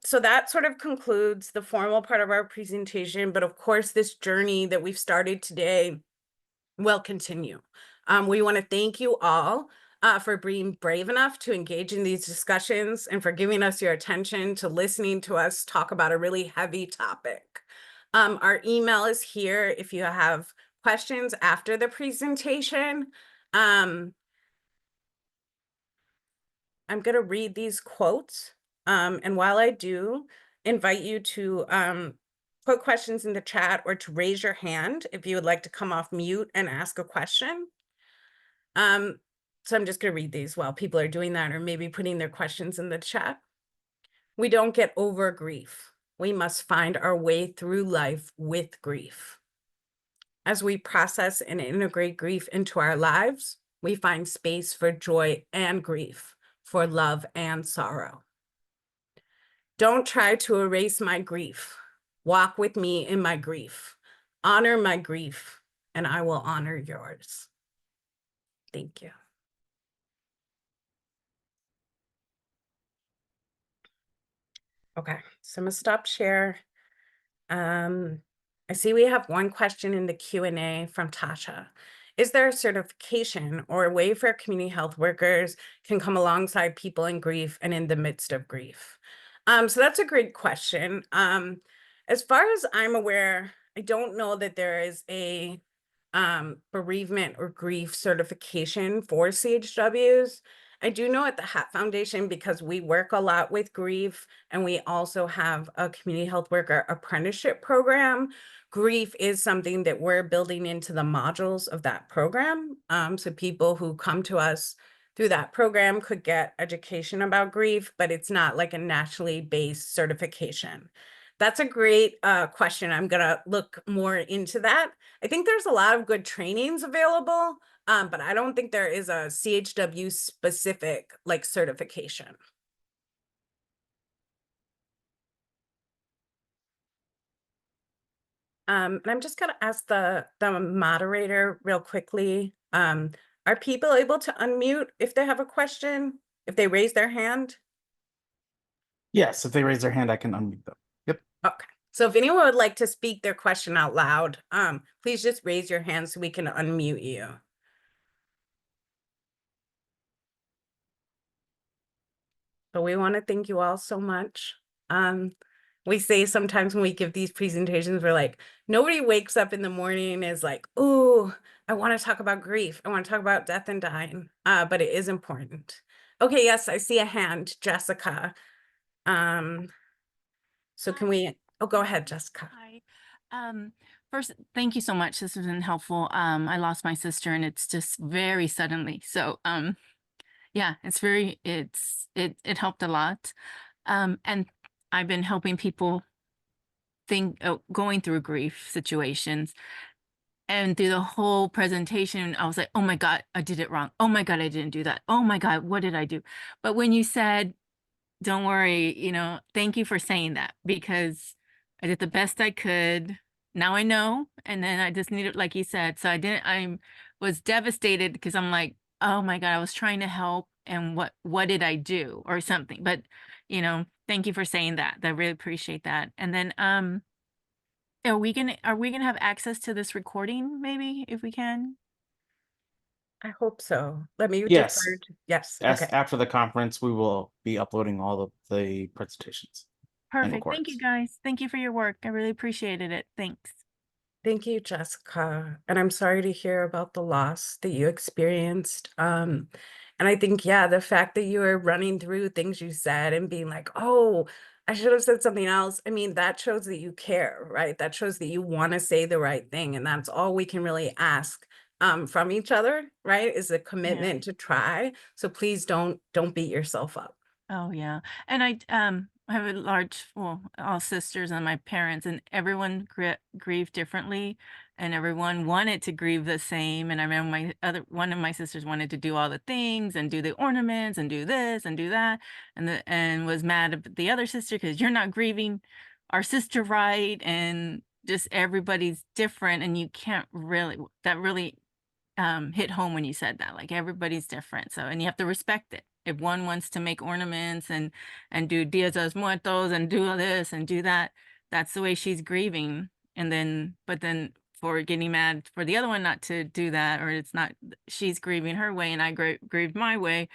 So that sort of concludes the formal part of our presentation. But of course, this journey that we've started today will continue. We want to thank you all for being brave enough to engage in these discussions and for giving us your attention to listening to us talk about a really heavy topic. Our email is here if you have questions after the presentation. I'm going to read these quotes, and while I do, invite you to put questions in the chat or to raise your hand if you would like to come off mute and ask a question. So I'm just going to read these while people are doing that or maybe putting their questions in the chat. We don't get over grief. We must find our way through life with grief. As we process and integrate grief into our lives, we find space for joy and grief, for love and sorrow. Don't try to erase my grief. Walk with me in my grief. Honor my grief, and I will honor yours. Thank you. Okay, so I'm gonna stop share. I see we have one question in the Q&A from Tasha. Is there a certification or a way for community health workers can come alongside people in grief and in the midst of grief? So that's a great question. As far as I'm aware, I don't know that there is a bereavement or grief certification for CHWs. I do know at the HAP Foundation, because we work a lot with grief and we also have a community health worker apprenticeship program, grief is something that we're building into the modules of that program. So people who come to us through that program could get education about grief, but it's not like a nationally based certification. That's a great question. I'm gonna look more into that. I think there's a lot of good trainings available, but I don't think there is a CHW specific like certification. And I'm just gonna ask the moderator real quickly. Are people able to unmute if they have a question, if they raise their hand? Yes, if they raise their hand, I can unmute them. Yep. Okay. So if anyone would like to speak their question out loud, please just raise your hand so we can unmute you. But we want to thank you all so much. We say sometimes when we give these presentations, we're like, nobody wakes up in the morning and is like, oh, I want to talk about grief. I want to talk about death and dying, but it is important. Okay, yes, I see a hand, Jessica. So can we, oh, go ahead, Jessica. Hi. First, thank you so much. This has been helpful. I lost my sister and it's just very suddenly. So, yeah, it helped a lot. And I've been helping people going through grief situations. And through the whole presentation, I was like, oh my God, I did it wrong. Oh my God, I didn't do that. Oh my God, what did I do? But when you said, don't worry, thank you for saying that, because I did the best I could. Now I know. And then I just needed, like you said, so I was devastated because I'm like, oh my God, I was trying to help. And what did I do or something? But, thank you for saying that. I really appreciate that. And then, are we gonna have access to this recording maybe if we can? I hope so. Let me Yes. defer to, yes, Yes, okay. after the conference, we will be uploading all of the presentations. Perfect. Thank you recordings. guys. Thank you for your work. I really appreciated it. Thanks. Thank you, Jessica. And I'm sorry to hear about the loss that you experienced. And I think, yeah, the fact that you were running through things you said and being like, oh, I should have said something else. I mean, that shows that you care, right? That shows that you want to say the right thing. And that's all we can really ask from each other, right? Is a commitment to try. So please don't beat yourself up. Oh yeah. And I have a large, well, all sisters and my parents, and everyone grieved differently, and everyone wanted to grieve the same. And I remember one of my sisters wanted to do all the things and do the ornaments and do this and do that, and was mad at the other sister because you're not grieving our sister right, and just everybody's different, and you can't really, that really hit home when you said that, like everybody's different. So, and you have to respect it. If one wants to make ornaments and do Dias de los Muertos and do all this and do that, that's the way she's grieving. And then, but then for getting mad for the other one not to do that, or it's not, she's grieving her way and I grieved my way.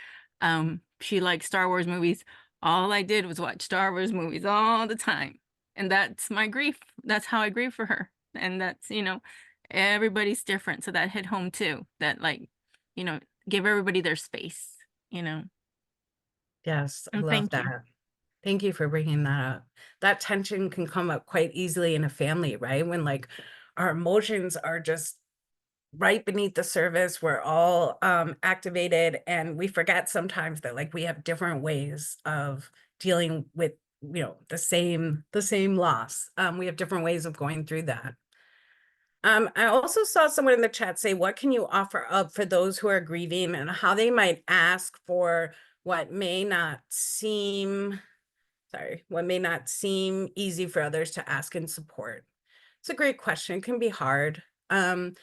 She likes Star Wars movies. All I did was watch Star Wars movies all the time. And that's my grief. That's how I grieve for her. And that's, everybody's different. So that hit home too, that like, give everybody their space, you know. Yes, I And love thank you. that. Thank you for bringing that up. That tension can come up quite easily in a family, right? When like our emotions are just right beneath the surface, we're all activated, and we forget sometimes that like we have different ways of dealing with, the same loss. We have different ways of going through that. I also saw someone in the chat say, what can you offer up for those who are grieving and how they might ask for what may not seem easy for others to ask and support? It's a great question. It can be hard. I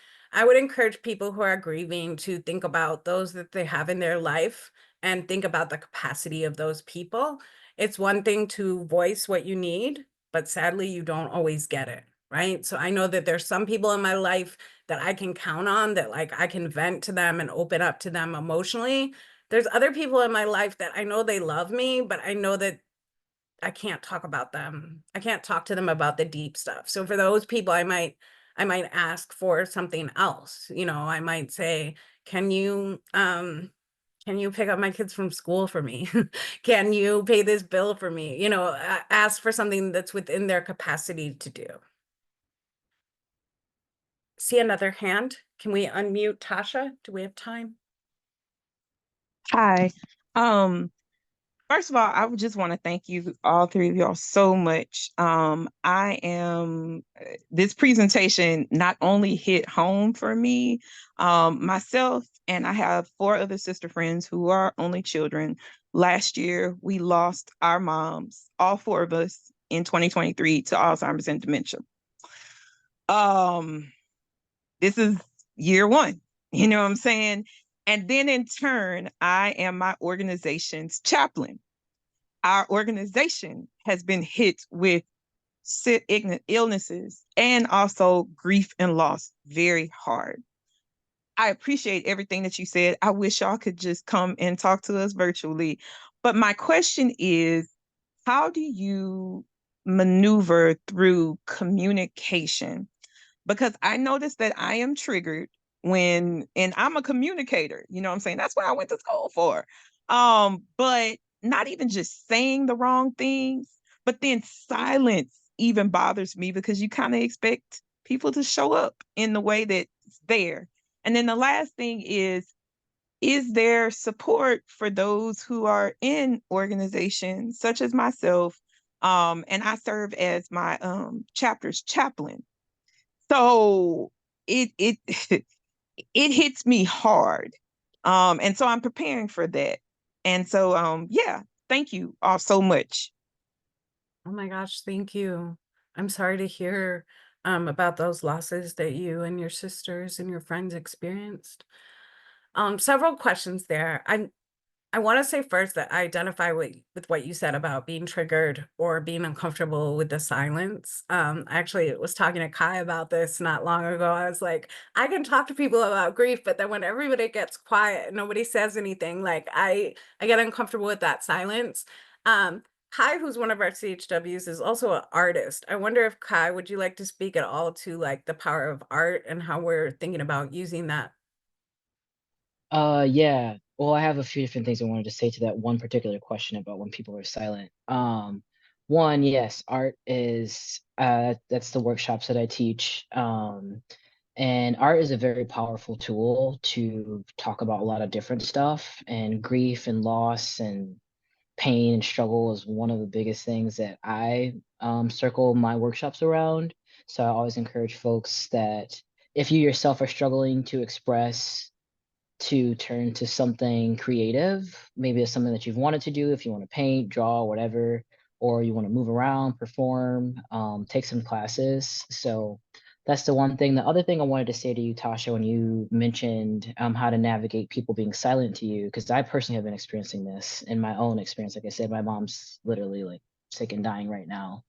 would encourage people who are grieving to think about those that they have in their life and think about the capacity of those people. It's one thing to voice what you need, but sadly, you don't always get it, right? So I know that there's some people in my life that I can count on, that like I can vent to them and open up to them emotionally. There's other people in my life that I know they love me, but I know that I can't talk about them. I can't talk to them about the deep stuff. So for those people, I might ask for something else. I might say, can you pick up my kids from school for me? Can you pay this bill for me? Ask for something that's within their capacity to do. See another hand. Can we unmute Tasha? Do we have time? Hi. First of all, I would just want to thank you, all three of y'all, so much. This presentation not only hit home for me, myself, and I have 4 other sister friends who are only children. Last year, we lost our moms, all 4 of us, in 2023 to Alzheimer's and dementia. This is year 1, you know what I'm saying? And then in turn, I am my organization's chaplain. Our organization has been hit with illnesses and also grief and loss very hard. I appreciate everything that you said. I wish y'all could just come and talk to us virtually. But my question is, how do you maneuver through communication? Because I noticed that I am triggered and I'm a communicator, you know what I'm saying? That's what I went to school for. But not even just saying the wrong things, but then silence even bothers me because you kind of expect people to show up in the way that's there. And then the last thing is there support for those who are in organizations such as myself? And I serve as my chapter's chaplain. So it it hits me hard. And so I'm preparing for that. And so yeah, thank you all so much. Oh my gosh, thank you. I'm sorry to hear about those losses that you and your sisters and your friends experienced. Several questions there. I want to say first that I identify with what you said about being triggered or being uncomfortable with the silence. I actually was talking to Kai about this not long ago. I was like, I can talk to people about grief, but then when everybody gets quiet and nobody says anything, like I get uncomfortable with that silence. Kai, who's one of our CHWs, is also an artist. I wonder if Kai, would you like to speak at all to like the power of art and how we're thinking about using that? Yeah. Well, I have a few different things I wanted to say to that one particular question about when people are silent. One, yes, art is that's the workshops that I teach. And art is a very powerful tool to talk about a lot of different stuff, and grief and loss and pain and struggle is one of the biggest things that I circle my workshops around. So I always encourage folks that if you yourself are struggling to express, to turn to something creative. Maybe it's something that you've wanted to do, if you want to paint, draw, whatever, or you want to move around, perform, take some classes. So that's the one thing. The other thing I wanted to say to you, Tasha, when you mentioned how to navigate people being silent to you, because I personally have been experiencing this in my own experience. Like I said, my mom's literally like sick and dying right now.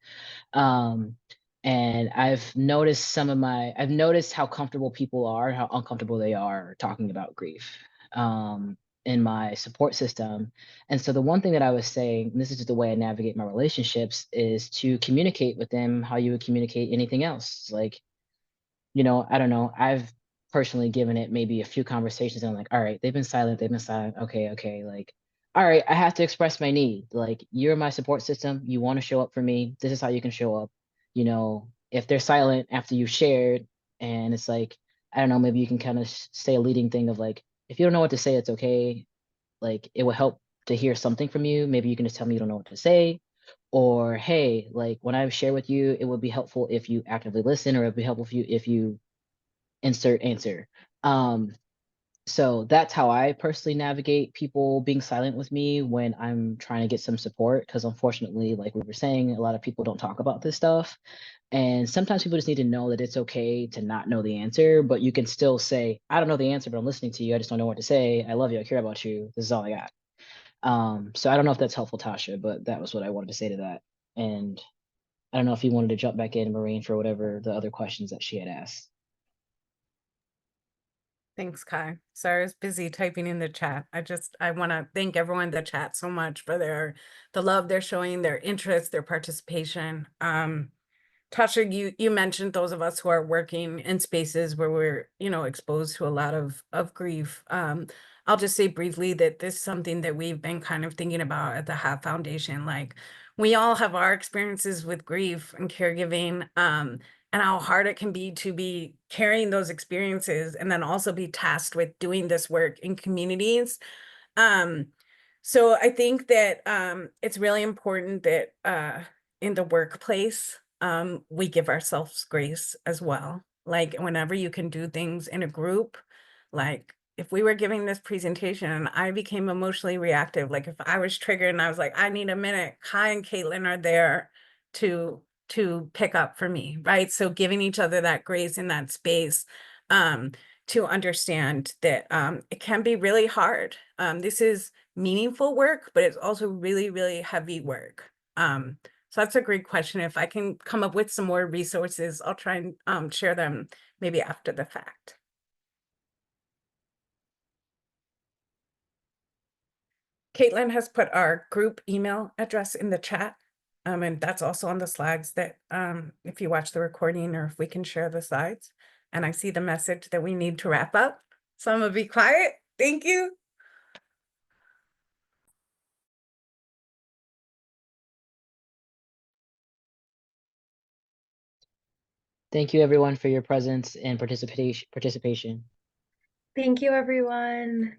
Um, and I've noticed how comfortable people are, how uncomfortable they are talking about grief in my support system. And so the one thing that I was saying, and this is just the way I navigate my relationships, is to communicate with them how you would communicate anything else. Like, I don't know. I've personally given it maybe a few conversations and I'm like, all right, they've been silent, they've been silent. Okay, okay. Like, all right, I have to express my need. Like, you're my support system. You want to show up for me. This is how you can show up. If they're silent after you've shared, and it's like, I don't know, maybe you can kind of say a leading thing of like, if you don't know what to say, it's okay. Like, it will help to hear something from you. Maybe you can just tell me you don't know what to say. Or, hey, like when I share with you, it would be helpful if you actively listen, or it'd be helpful if you insert answer. So that's how I personally navigate people being silent with me when I'm trying to get some support. Because unfortunately, like we were saying, a lot of people don't talk about this stuff. And sometimes people just need to know that it's okay to not know the answer, but you can still say, I don't know the answer, but I'm listening to you. I just don't know what to say. I love you. I care about you. This is all I got. So I don't know if that's helpful, Tasha, but that was what I wanted to say to that. And I don't know if you wanted to jump back in, Maureen, for whatever the other questions that she had asked. Thanks, Kai. Sorry, I was busy typing in the chat. I want to thank everyone in the chat so much for the love they're showing, their interest, their participation. Tasha, you mentioned those of us who are working in spaces where we're, exposed to a lot of grief. I'll just say briefly that this is something that we've been kind of thinking about at the HAP Foundation. Like, we all have our experiences with grief and caregiving, and how hard it can be to be carrying those experiences and then also be tasked with doing this work in communities. Um, so I think that it's really important that in the workplace, we give ourselves grace as well. Like, whenever you can do things in a group, like if we were giving this presentation and I became emotionally reactive, like if I was triggered and I was like, I need a minute, Kai and Kaitlyn are there to pick up for me, right? So giving each other that grace in that space, to understand that it can be really hard. This is meaningful work, but it's also really, really heavy work. So that's a great question. If I can come up with some more resources, I'll try and share them maybe after the fact. Kaitlyn has put our group email address in the chat. And that's also on the slides that if you watch the recording or if we can share the slides. And I see the message that we need to wrap up. So I'm gonna be quiet. Thank you. Thank you, everyone, for your presence and participation. Thank you, everyone.